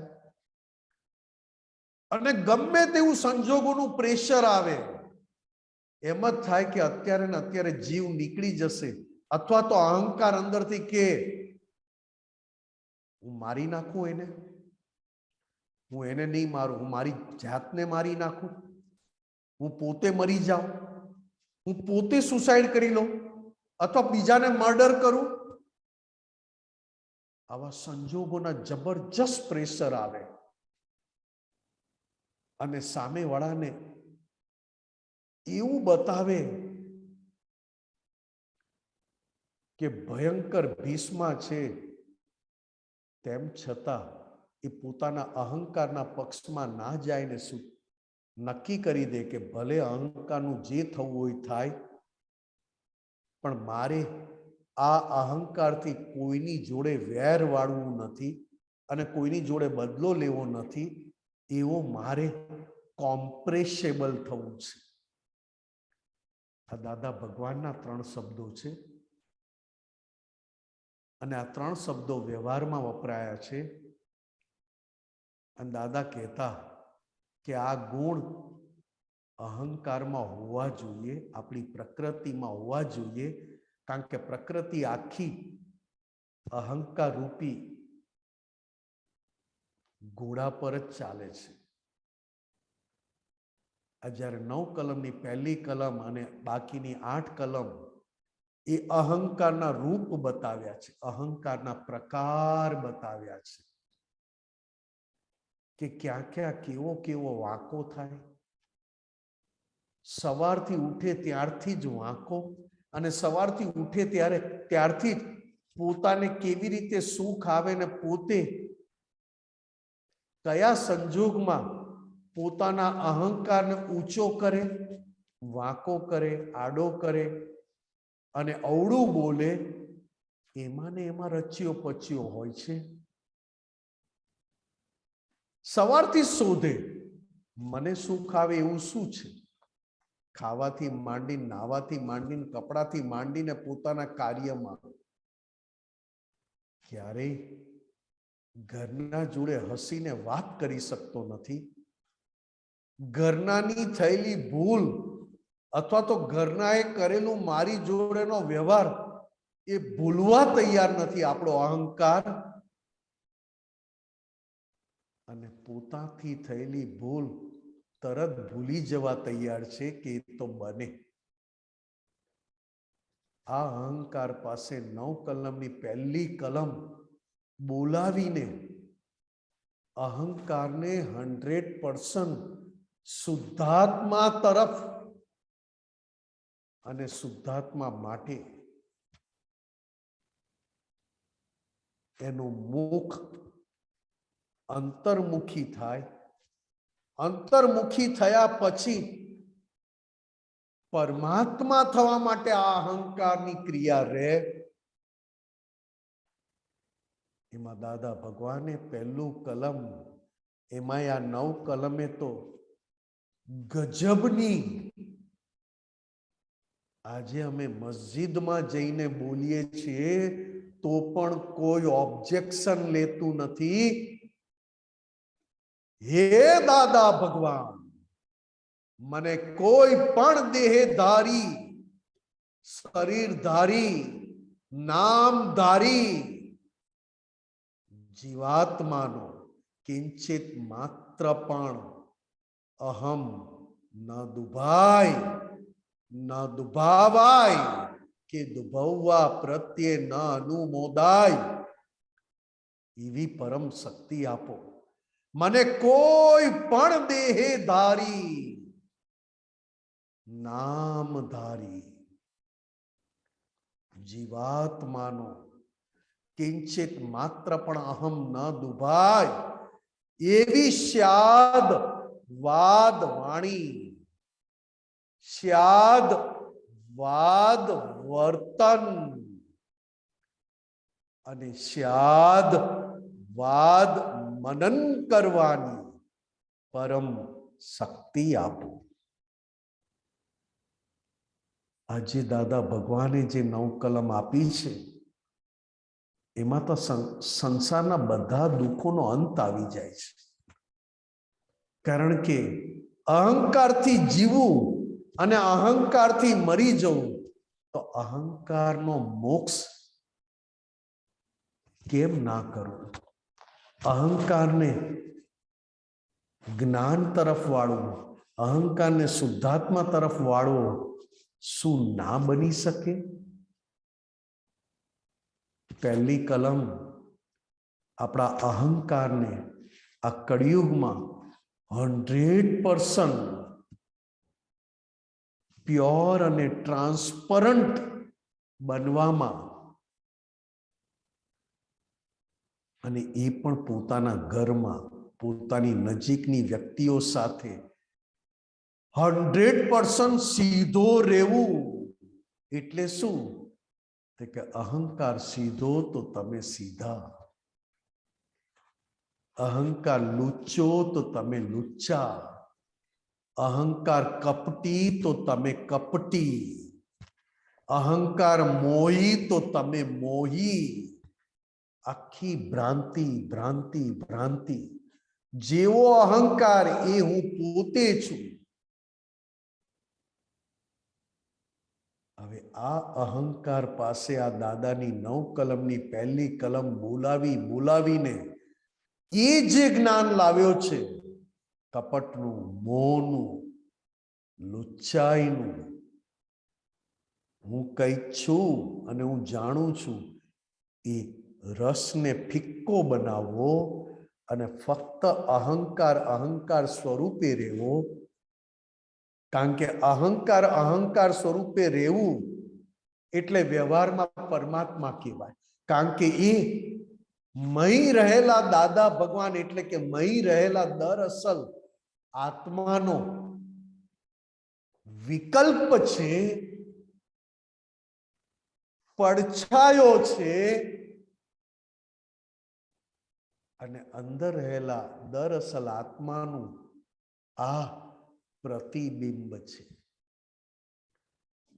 Speaker 5: અને ગમે તેવું સંજોગોનું પ્રેશર આવે, એમ જ થાય કે અત્યારે ને અત્યારે જીવ નીકળી જશે, અથવા તો અહંકાર અંદરથી કે હું મારી નાખું એને, હું એને નહીં મારું, હું મારી જાતને મારી નાખું, હું પોતે મરી જાઉં, હું પોતે સુસાઇડ કરી લઉં, અથવા બીજાને મર્ડર કરું. આવા સંજોગોના જબરજસ્ત પ્રેશર આવે અને સામેવાળાને એવું બતાવે કે ભયંકર ભીષ્મા છે, તેમ છતાં એ પોતાના અહંકારના પક્ષમાં ના જાય ને શું નક્કી કરી દે કે ભલે અહંકારનું જે થવું હોય થાય, પણ મારે આ અહંકારથી કોઈની જોડે વેર વાળવું નથી અને કોઈની જોડે બદલો લેવો નથી, એવો મારે કોમ્પ્રેશેબલ થવું છે. આ દાદા ભગવાનના 3 શબ્દો છે અને આ 3 શબ્દો વ્યવહારમાં વપરાયા છે. અને દાદા કહેતા કે આ ગુણ અહંકારમાં હોવા જોઈએ, આપણી પ્રકૃતિમાં હોવા જોઈએ, કારણ કે પ્રકૃતિ આખી અહંકાર રૂપી ઘોડા પર જ ચાલે છે. આ જ્યારે 9 કલમની પહેલી કલમ અને બાકીની 8 કલમ એ અહંકારના રૂપ બતાવ્યા છે, અહંકારના પ્રકાર બતાવ્યા છે કે ક્યાં ક્યાં કેવો કેવો વાંકો થાય. સવારથી ઉઠે ત્યારથી જ વાંકો, અને સવારથી ઉઠે ત્યારથી જ પોતાને કેવી રીતે સુખ આવે ને પોતે કયા સંજોગમાં પોતાના અહંકારને ઊંચો કરે, વાંકો કરે, આડો કરે અને અવળું બોલે, એમાં ને એમાં રચ્યો પચ્યો હોય છે. સવારથી શોધે મને સુખ આવે એવું શું છે, ખાવાથી માંડીને, નાવાથી માંડીને, કપડાથી માંડીને પોતાના કાર્યમાં ક્યારેય ઘરના જોડે હસીને વાત કરી શકતો નથી. ઘરનાની થયેલી ભૂલ અથવા તો ઘરનાએ કરેલું મારી જોડેનો વ્યવહાર એ ભૂલવા તૈયાર નથી આપણો અહંકાર. અને પોતાથી થયેલી ભૂલ તરત ભૂલી જવા તૈયાર છે કે એ તો બને. આ અહંકાર પાસે 9 કલમની પહેલી કલમ બોલાવીને અહંકારને 100% શુદ્ધાત્મા તરફ અને શુદ્ધાત્મા માટે એનું મુખ અંતર્મુખી થાય. અંતર્મુખી થયા પછી પરમાત્મા થવા માટે આ અહંકારની ક્રિયા રહે. એમાં દાદા ભગવાને પહેલું કલમ, એમાં આ 9 કલમે તો ગજબની, આજે અમે મસ્જિદમાં જઈને બોલીએ છીએ તો પણ કોઈ ઓબ્જેક્શન લેતું નથી. હે દાદા ભગવાન, મને કોઈ પણ દેહધારી, શરીરધારી, નામધારી જીવાત્માનો કિંચિત માત્ર પણ અહમ ન દુભાય, ન દુભાવાય કે દુભવવા પ્રત્યે ન અનુમોદાય એવી પરમ શક્તિ આપો. મને કોઈ પણ દેહધારી, નામધારી જીવાત્માનો કિંચિત માત્ર પણ અહમ ન દુભાય એવી સ્યાદ વાદ વાણી, સ્યાદ વાદ વર્તન અને સ્યાદ વાદ મનન કરવાની પરમ શક્તિ આપો. આજે દાદા ભગવાને જે નવકલમ આપી છે એમાં તો સંસારના બધા દુઃખોનો અંત આવી જાય છે. કારણ કે અહંકારથી જીવવું અને અહંકારથી મરી જવું, તો અહંકારનો મોક્ષ કેમ ના કરવું? અહંકારને જ્ઞાન તરફ વાળવું, અહંકારને શુદ્ધાત્મા તરફ વાળવો શું ના બની શકે? પહેલી કલમ આપણા અહંકારને આ કળિયુગમાં 100% પ્યોર અને ટ્રાન્સપરન્ટ બનવામાં, અને એ પણ પોતાના ઘરમાં, પોતાની નજીકની વ્યક્તિઓ સાથે 100% સીધો રહેવું. એટલે શું? કે અહંકાર સીધો તો તમે સીધા, અહંકાર લુચ્ચો તો તમે લુચ્ચા, અહંકાર કપટી તો તમે કપટી, અહંકાર મોહી તો તમે મોહી. આખી ભ્રાંતિ ભ્રાંતિ ભ્રાંતિ. જેવો અહંકાર એ હું પોતે છું. હવે આ અહંકાર પાસે આ દાદાની 9 કલમની પહેલી કલમ બોલાવીને એ જે જ્ઞાન લાવ્યો છે, કપટનું, મોહનું, લુચ્ચાઈનું, હું કઈ છું અને હું જાણું છું, એ રસને ફિક્કો બનાવવો અને ફક્ત અહંકાર સ્વરૂપે રહેવો. કારણ કે અહંકાર સ્વરૂપે રહેવું એટલે વ્યવહારમાં પરમાત્મા કહેવાય. કારણ કે એ મહી રહેલા દાદા ભગવાન, એટલે કે મહી રહેલા દરઅસલ આત્માનો વિકલ્પ છે, પડછાયો છે, અને અંદર રહેલા દરઅસલ આત્માનું આ પ્રતિબિંબ છે.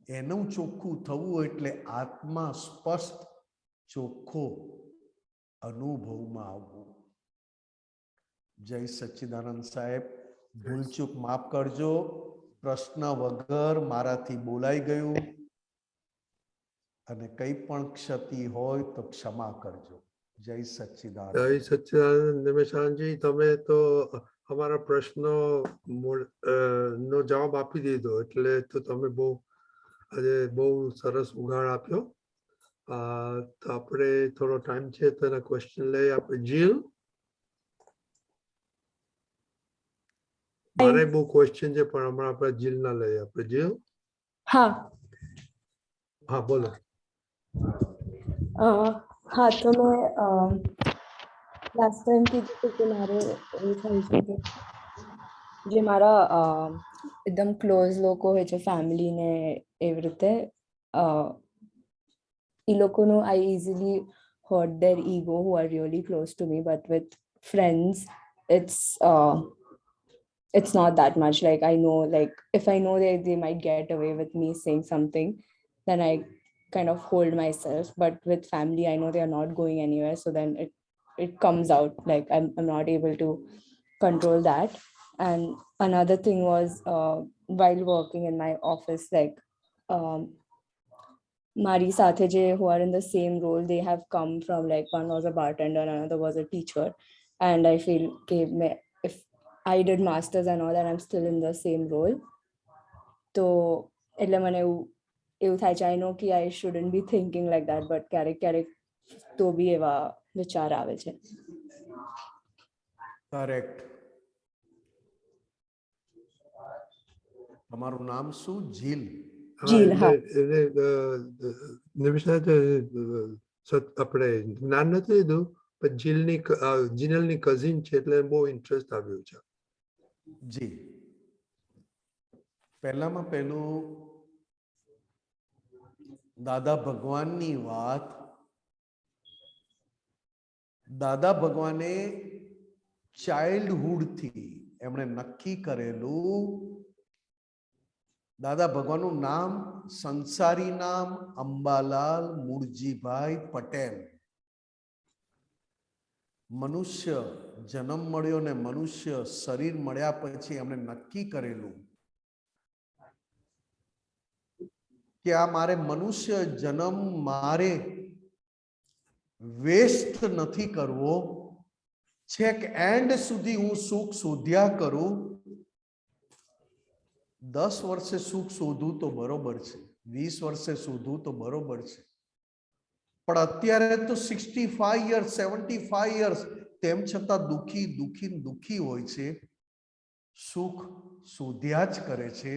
Speaker 5: એનું ચોખ્ખું થવું એટલે આત્મા સ્પષ્ટ ચોખ્ખો અનુભવમાં આવવું. જય સચ્ચિદાનંદ સાહેબ. ભૂલચૂક માફ કરજો, પ્રશ્ન વગર મારાથી બોલાઈ ગયું, અને કઈ પણ ક્ષતિ હોય તો ક્ષમા કરજો. જય સચ્ચિદાનંદ.
Speaker 1: જય સચ્ચિદાનંદ. નિમેશાનજી, તમે તો અમારા પ્રશ્નો નો જવાબ આપી દીધો, એટલે તો તમે આજે બહુ સરસ ઉઘાડ આપ્યો. તો આપણે થોડો ટાઈમ છે તો એના ક્વેશ્ચન લઈ. આપણે જીલ, મારે બહુ ક્વેશ્ચન છે પણ હમણાં આપણે જીલ ના લઈએ. આપણે જીલ.
Speaker 7: હા
Speaker 1: બોલો.
Speaker 7: હા, તો મેં લાસ્ટ ટાઈમ કીધું હતું કે મારે એવું થાય છે કે જે મારા એકદમ ક્લોઝ લોકો હોય છે, ફેમિલી ને એવી રીતે, એ લોકોનું I easily hurt their ego who are really close to me, but with friends it's not that much. Like I know, like if I know they might get away with me saying something, then I kind of hold myself. But with family, I know they are not going anywhere, so then it comes out. Like I'm not able to control that. And another thing was while working in my office, like Mari Sathe who are in the same role, they have come from like one was a bartender, another was a teacher. And I feel if I did masters and all that, I'm still in the same role. તો એટલે મને એવું થાય છે, I know કે I shouldn't be thinking like that, but ક્યારેક તો બી એવા વિચાર આવે છે.
Speaker 5: કરેક્ટ. તમારું નામ શું? ઝીલ.
Speaker 7: ઝીલ, હા.
Speaker 1: નિમિષા આપણે જ્ઞાન નથી લીધું, પણ જીનલની કઝિન છે એટલે બહુ ઇન્ટરેસ્ટ આવ્યો છે.
Speaker 5: જી, પહેલામાં પહેલું દાદા ભગવાનની વાત. દાદા ભગવાને ચાઇલ્ડહુડ થી એમણે નક્કી કરેલું. દાદા ભગવાનનું નામ સંસારી નામ અંબાલાલ મુરજીભાઈ પટેલ. મનુષ્ય જન્મ મળ્યો ને મનુષ્ય શરીર મળ્યા પછી એમણે નક્કી કરેલું કે આ મારે મનુષ્ય જન્મ મારે વેસ્ટ નથી કરવો, છેક એન્ડ સુધી હું સુખ શોધ્યા કરું. 10 વર્ષે સુખ શોધવું તો બરોબર છે, 20 વર્ષે શોધવું તો બરોબર છે, પણ અત્યારે તો 65 years 75 years તેમ છતાં દુખી દુખી દુખી હોય છે, સુખ શોધ્યા જ કરે છે.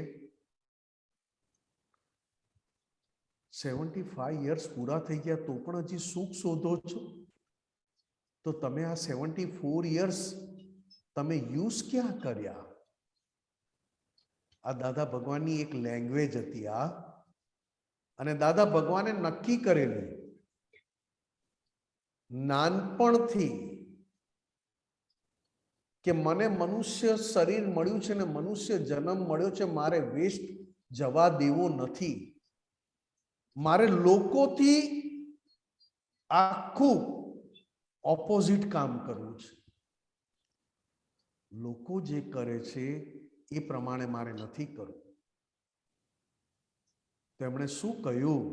Speaker 5: 75 years પૂરા થઈ ગયા તો પણ હજી સુખ શોધો છો, તો તમે આ 74 years તમે યુઝ ક્યાં કર્યા? આ દાદા ભગવાનની એક લેંગ્વેજ હતી આ. અને દાદા ભગવાને નક્કી કરેલું નાનપણથી કે મને મનુષ્ય શરીર મળ્યું છે ને મનુષ્ય જન્મ મળ્યો છે, મારે વેસ્ટ જવા દેવો નથી. મારે લોકોથી આખું ઓપોઝિટ કામ કરવું છે. લોકો જે કરે છે એ પ્રમાણે મારે નથી કરવું. તો એમણે શું કહ્યું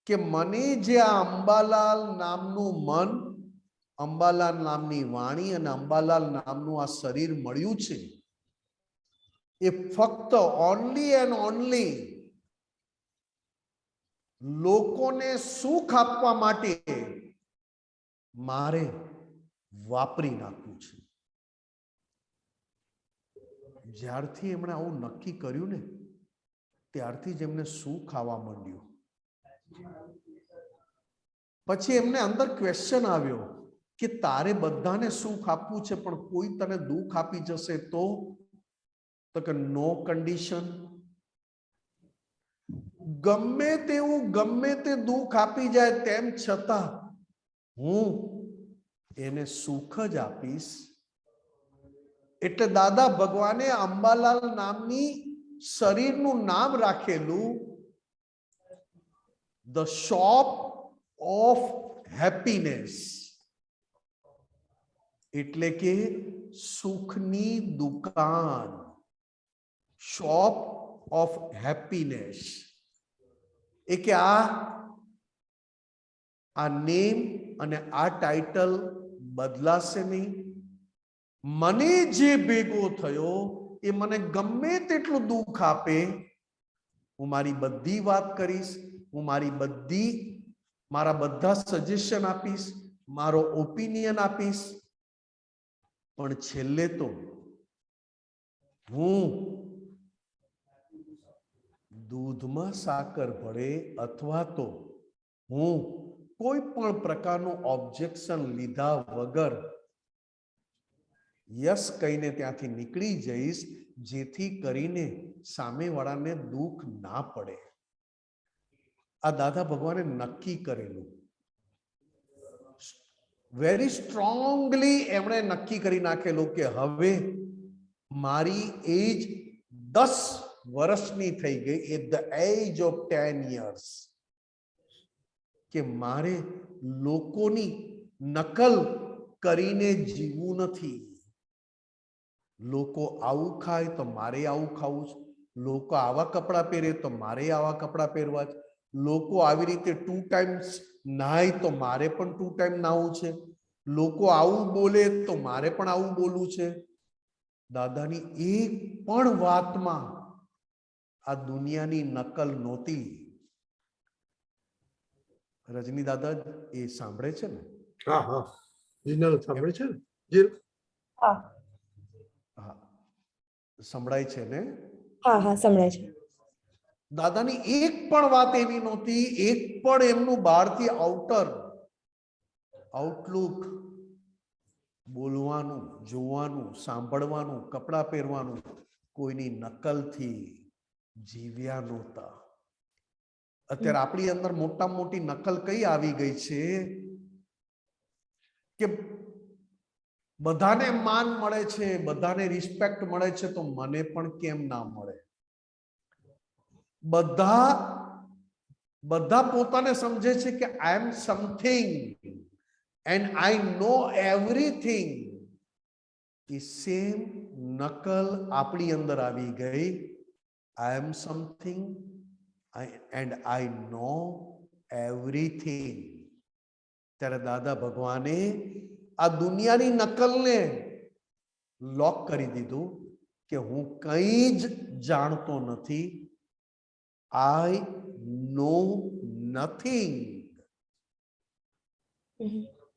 Speaker 5: કે મને જે આ અંબાલાલ નામનું મન, અંબાલાલ નામની વાણી અને અંબાલાલ નામનું આ શરીર મળ્યું છે, એ ફક્ત ઓનલી એન્ડ ઓનલી લોકોને સુખ આપવા માટે મારે વાપરી નાખવું છે. જ્યારથી એમણે આવું નક્કી કર્યું ને ત્યારથી જ એમને સુખ આવવા માંડ્યું. પછી એમને અંદર ક્વેશ્ચન આવ્યો કે તારે બધાને સુખ આપવું છે પણ કોઈ તને દુઃખ આપી જશે તો કે નો કન્ડિશન. ગમે તેવું ગમે તે દુઃખ આપી જાય તેમ છતાં હું એને સુખ જ આપીશ. એટલે દાદા ભગવાને અંબાલાલ નામની શરીરનું નામ રાખેલું ધ શોપ ઓફ હેપીનેસ, એટલે કે સુખની દુકાન. Shop of happiness. એ કે આ નેમ અને આ ટાઇટલ બદલાશે નહીં. મને જે ભેગો થયો એ મને ગમે તેટલું દુઃખ આપે, હું મારી બધી વાત કરીશ, હું મારા બધા સજેશન આપીશ, મારો ઓપિનિયન આપીશ, પણ છેલ્લે તો હું દૂધમાં સાકર ભળે અથવા તો હું કોઈ પણ પ્રકારનું ઓબ્જેક્શન લીધા વગર યસ કહીને ત્યાંથી નીકળી જઈશ, જેથી કરીને સામેવાળાને દુઃખ ના પડે. આ દાદા ભગવાને નક્કી કરેલું. વેરી સ્ટ્રોંગલી એમણે નક્કી કરી નાખેલું કે હવે મારી એજ 10 વર્ષની થઈ ગઈ, at the age of 10 years, કે મારે લોકોની નકલ કરીને જીવવું નથી. લોકો આવું ખાય તો મારે આવું ખાવું છે, લોકો આવા કપડાં પહેરે તો મારે આવા કપડાં પહેરવા છે, લોકો આવી રીતે 2 ટાઈમ્સ નાય તો મારે પણ 2 ટાઈમ નાવું છે, લોકો આવું બોલે તો મારે પણ આવું બોલવું છે. દાદાની એક પણ વાતમાં આ દુનિયાની નકલ નહોતી. રજની દાદા એ સાંભળે છે ને?
Speaker 1: હા હા જીનલ સાંભળે છે ને? જી
Speaker 7: હા
Speaker 5: હા, સંભળાય છે ને?
Speaker 7: હા હા સંભળાય છે.
Speaker 5: દાદાની એક પણ વાત એવી નહોતી, એક પણ એમનું બહારથી આઉટલુક, બોલવાનું, જોવાનું, સાંભળવાનું, કપડાં પહેરવાનું કોઈની નકલથી જીવ્યા નહોતા. અત્યારે આપણી અંદર મોટામાં મોટી નકલ કઈ આવી ગઈ છે કે બધાને માન મળે છે, બધાને રિસ્પેક્ટ મળે છે, તો મને પણ કેમ ના મળે? બધા પોતાને સમજે છે કે I am something and I know everything. એ સેમ નકલ આપણી અંદર આવી ગઈ. I am something and I know everything. ત્યારે દાદા ભગવાને આ દુનિયાની નકલને લોક કરી દીધું કે હું કંઈ જ જાણતો નથી. આઈ નો નથિંગ.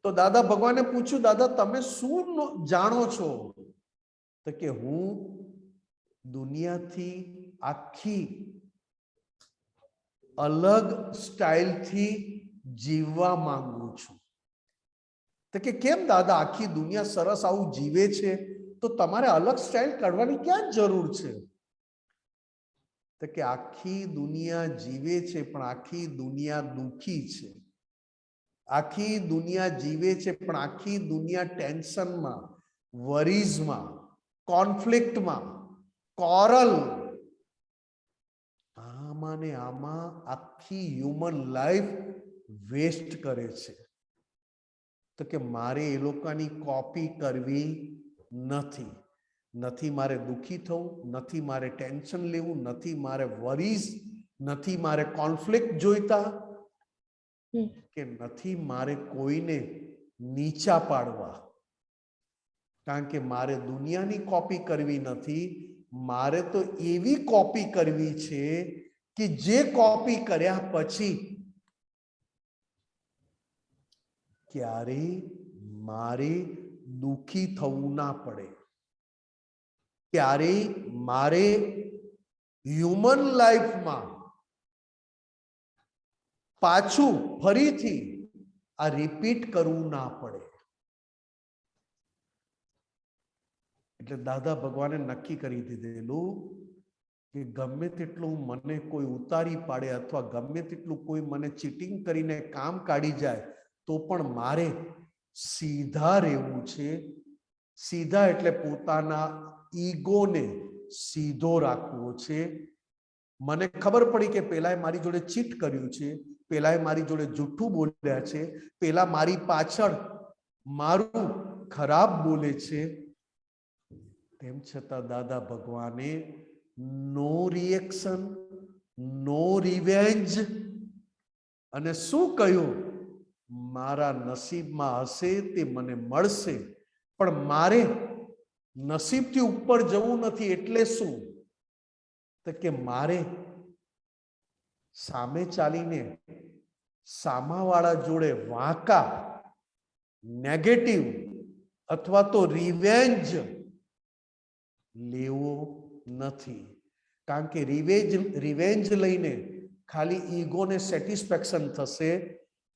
Speaker 5: તો દાદા ભગવાને પૂછ્યું, દાદા તમે શું જાણો છો? તો કે હું દુનિયાથી આખી અલગ સ્ટાઇલથી જીવવા માંગુ છું. તો કે કેમ દાદા, આખી દુનિયા સરસ આવું જીવે છે તો તમારે અલગ સ્ટાઇલ કાઢવાની ક્યાં જરૂર છે? તો કે આખી દુનિયા જીવે છે પણ આખી દુનિયા દુખી છે. આખી દુનિયા જીવે છે પણ આખી દુનિયા ટેન્શનમાં, વરીઝમાં, કોન્ફ્લિક્ટમાં, કોરલ, આમાં ને આમાં આખી હ્યુમન લાઈફ વેસ્ટ કરે છે. તો કે મારે એ લોકોની કોપી કરવી નથી. નથી મારે દુખી થવું, નથી મારે ટેન્શન લેવું, નથી મારે વરીઝ, નથી મારે કોન્ફ્લિક્ટ જોઈતા, કે નથી મારે કોઈને નીચા પાડવા. કારણ કે મારે દુનિયાની કોપી કરવી નથી, મારે તો એવી કોપી કરવી છે કે જે કોપી કર્યા પછી ક્યારેય મારે દુખી થવું ના પડે. ક્યારેય મારે હ્યુમન લાઈફમાં પાછું ફરીથી આ રિપીટ કરવું ના પડે. એટલે દાદા ભગવાને નક્કી કરી દીધેલું કે ગમે તેટલું મને કોઈ ઉતારી પાડે અથવા ગમે તેટલું કોઈ મને ચીટિંગ કરીને કામ કાઢી જાય તો પણ મારે સીધા રહેવું છે. સીધા એટલે પોતાના ઈગોને સીધો રાખવો છે. મને ખબર પડી કે પેલાએ મારી જોડે ચીટ કર્યું છે, પેલાએ મારી જોડે જૂઠું બોલ્યા છે, પેલા મારી પાછળ મારું ખરાબ બોલે છે. તેમ છતાં દાદા ભગવાને નો રિએક્શન, નો રિવેન્જ, અને શું કહ્યું? મારા નસીબમાં હશે તે મને મળશે, પણ મારે નસીબથી ઉપર જવું નથી. એટલે શું? તો કે મારે સામે ચાલીને સામાવાળા જોડે વાંકા, નેગેટિવ અથવા તો રિવેન્જ લેવો નથી. કારણ કે રિવેન્જ લઈને ખાલી ઈગોને સેટિસ્ફેક્શન થશે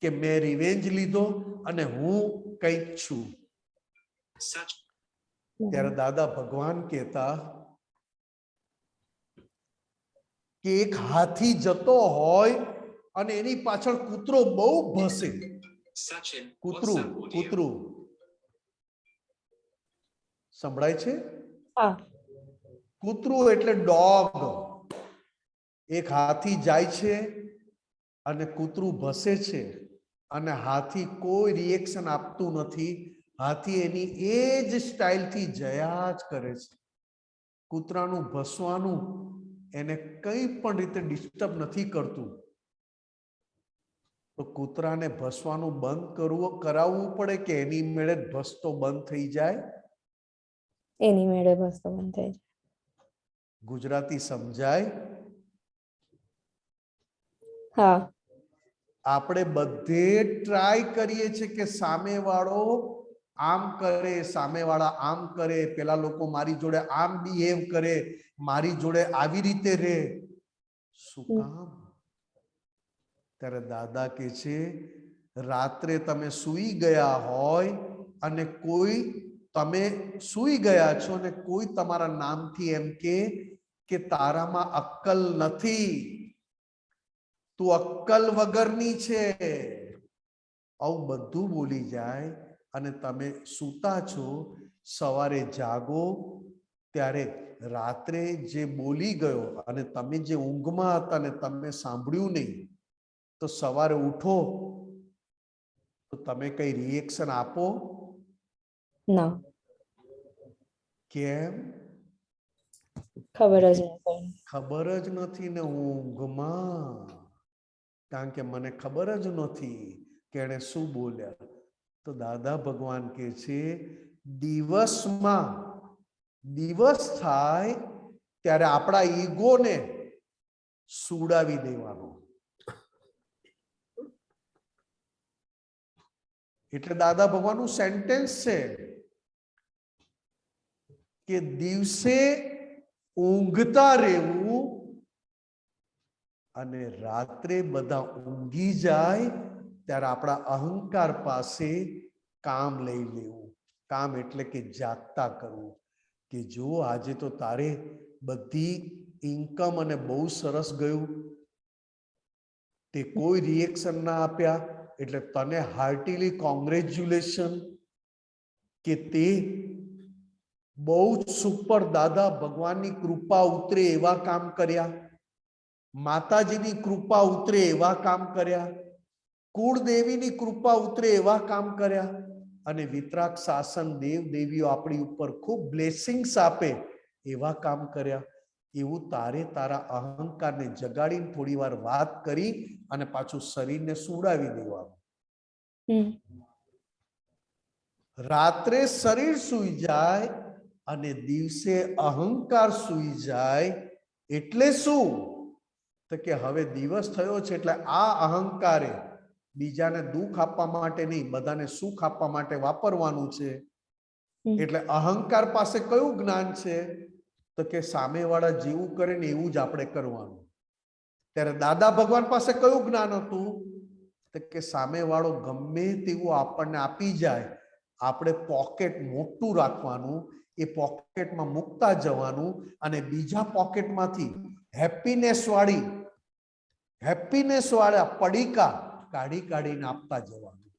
Speaker 5: કે મેં રિવેન્જ લીધો અને હું કંઈક છું. ત્યારે દાદા ભગવાન કહેતા કે એક હાથી જતો હોય અને એની પાછળ કૂતરો બહુ ભસે. કૂતરું સંભળાય છે? કૂતરું એટલે ડોગ. એક હાથી જાય છે અને કૂતરું ભસે છે અને હાથી કોઈ રિએક્શન આપતું નથી. હાથી એની એ જ સ્ટાઇલથી જયા જ કરે છે. કૂતરાનું ભસવાનું એને કઈ પણ રીતે ડિસ્ટર્બ નથી કરતું. તો કૂતરાને ભસવાનું બંધ કરાવવું પડે કે એની મેળે જ ભસતો બંધ થઈ જાય?
Speaker 7: એની મેળે ભસતો બંધ થઈ જાય.
Speaker 5: ગુજરાતી સમજાય?
Speaker 7: હા.
Speaker 5: આપણે બધે ટ્રાય કરીએ છીએ કે સામેવાળો આમ કરે, સામેવાળા આમ કરે, પેલા લોકો મારી જોડે આમ બિહેવ કરે, મારી જોડે આવી રીતે રહે. શું કામ? ત્યારે દાદા કહે છે રાત્રે તમે સૂઈ ગયા હોય અને કોઈ તમે સૂઈ ગયા છો અને કોઈ તમારા નામથી એમ કે તારામાં અક્કલ નથી, તું અક્કલ વગરની છે, આવું બધું બોલી જાય અને તમે સૂતા છો, સવારે જાગો ત્યારે રાત્રે જે બોલી ગયો અને તમે જે ઊંઘમાં હતા ને તમે સાંભળ્યું નહીં, તો સવારે ઉઠો તો તમે કઈ રિએક્શન આપો?
Speaker 7: ના.
Speaker 5: કેમ?
Speaker 7: ખબર જ નથી.
Speaker 5: ખબર જ નથી ને ઊંઘમાં, કારણ કે મને ખબર જ નથી કે એને શું બોલ્યા. તો દાદા ભગવાન કહે છે દિવસમાં દિવસ થાય ત્યારે આપણા ઈગોને સુડાવી દેવાનો. એટલે દાદા ભગવાનનું સેન્ટેન્સ છે કે દિવસે ઊંઘતા રહેવું અને રાત્રે બધા ઊંઘી જાય ત્યારે આપણા અહંકાર પાસે કામ લઈ લેવું. કામ એટલે કે જાગતા કરવું કે જો આજે તો તારે બધી ઇન્કમ અને બહુ સરસ ગયું, તે કોઈ રિએક્શન ના આપ્યા એટલે તને હાર્ટીલી કોંગ્રેચ્યુલેશન કે તે બહુ જ સુપર દાદા ભગવાનની કૃપા ઉતરે એવા કામ કર્યા, માતાજીની કૃપા ઉતરે એવા કામ કર્યા, કુળદેવીની કૃપા ઉતરે એવા કામ કર્યા અને વિતરાગ શાસન દેવ દેવીઓ આપણી ઉપર ખૂબ બ્લેસિંગ્સ આપે એવા કામ કર્યા. એવું તારે તારા અહંકારને જગાડીને થોડી વાર વાત કરી અને પાછું શરીરને સુડાવી દેવાનું. રાત્રે શરીર સૂઈ જાય અને દિવસે અહંકાર સૂઈ જાય. એટલે શું? તો કે હવે દિવસ થયો છે એટલે આ અહંકારે બીજાને દુઃખ આપવા માટે નહીં, બધાને સુખ આપવા માટે વાપરવાનું છે. એટલે અહંકાર પાસે કયું જ્ઞાન છે? તો કે સામેવાળા જેવું કરે ને એવું જ આપણે કરવાનું. ત્યારે દાદા ભગવાન પાસે કયું જ્ઞાન હતું? તો કે સામેવાળો ગમે તેવું આપણને આપી જાય, આપણે પોકેટ મોટું રાખવાનું, એ પોકેટમાં મૂકતા જવાનું અને બીજા પોકેટમાંથી હેપીનેસ વાળા પડીકા કાઢી કાઢીને આપતા જવાનું.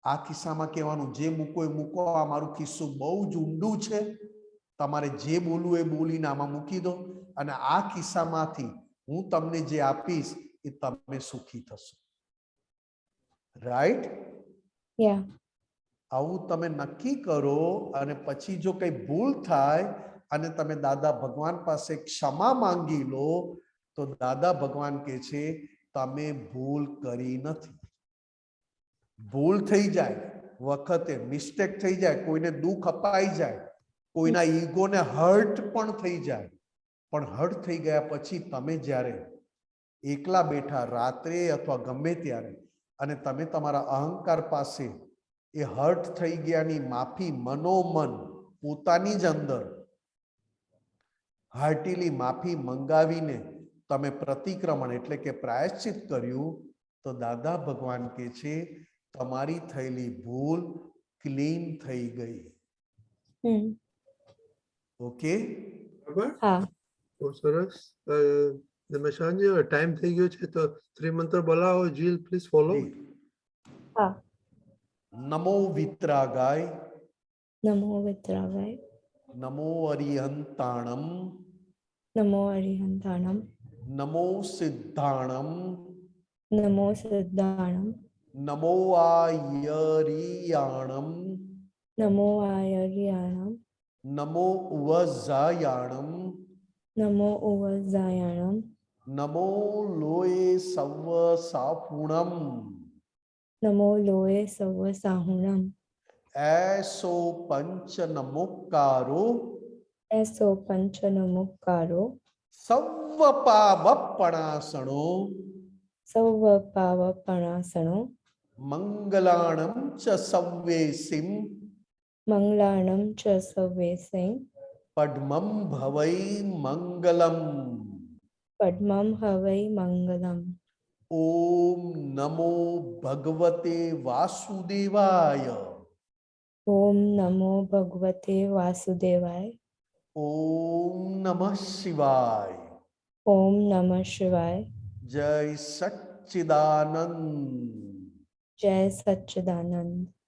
Speaker 5: આ ખિસ્સામાં કહેવાનું જે મૂકો એ મૂકો, આ મારું ખિસ્સું બહુ જ ઊંડું છે, તમારે જે બોલવું એ બોલીને આમાં મૂકી દો અને આ ખિસ્સામાંથી હું તમને જે આપીશ એ તમે સુખી થશો. રાઈટ? આવું તમે નક્કી કરો અને પછી જો કઈ ભૂલ થાય અને તમે દાદા ભગવાન પાસે ક્ષમા માંગી લો તો દાદા ભગવાન કહે છે તમે ભૂલ કરી નથી. ભૂલ થઈ જાય વખતે, મિસ્ટેક થઈ જાય, કોઈને દુઃખ અપાઈ જાય, કોઈના ઈગોને હર્ટ પણ થઈ જાય, પણ હર્ટ થઈ ગયા પછી તમે જ્યારે એકલા બેઠા રાત્રે અથવા ગમે ત્યારે અને તમે તમારા અહંકાર પાસે એ હર્ટ થઈ ગયાની માફી મનોમન પોતાની જ અંદર હાર્ટીલી માફી મંગાવીને તમે પ્રતિક્રમણ એટલે કે પ્રાયશ્ચિત કર્યું તો દાદા ભગવાન કહે છે તમારી થયેલી ભૂલ ક્લીન થઈ ગઈ. ઓકે?
Speaker 1: બરાબર?
Speaker 7: હા.
Speaker 1: બહુ સરસ. નિમેશાનજી, હવે ટાઈમ થઈ ગયો છે તો ત્રિમંત્ર બોલાવો. જીલ પ્લીઝ ફોલો.
Speaker 7: હા.
Speaker 5: નમો વિતરાગાય,
Speaker 7: નમો વિતરાગાય,
Speaker 5: નમો અરિહંતાણમ,
Speaker 7: નમો અરિહંતાણમ,
Speaker 5: નમો સિદ્ધાણમ,
Speaker 7: નમો સિદ્ધાણમ,
Speaker 5: નમો આયરિયાણમ,
Speaker 7: नमो आयर्याणम
Speaker 5: नमो उवजायाणम
Speaker 7: नमो उवजायाणम
Speaker 5: नमो लोए सव सापुणम
Speaker 7: नमो लोए सव साहुणम
Speaker 5: ऐसो पंच नमोकारो
Speaker 7: ऐसो पंच नमुकारो
Speaker 5: सव पावपणासणो
Speaker 7: सव पावपणासनो
Speaker 5: मंगलाणम च सव्वेसिम
Speaker 7: मंगलाणम च सवेसे
Speaker 5: पद्मं भवै मंगलम।
Speaker 7: पद्मं हवै मंगलम।
Speaker 5: ओम नमो भगवते वासुदेवाय।
Speaker 7: ओम नमो भगवते वासुदेवाय।
Speaker 5: ओम नमः शिवाय।
Speaker 7: ओम नमः शिवाय।
Speaker 5: जय सच्चिदानंद।
Speaker 7: जय सच्चिदानंद।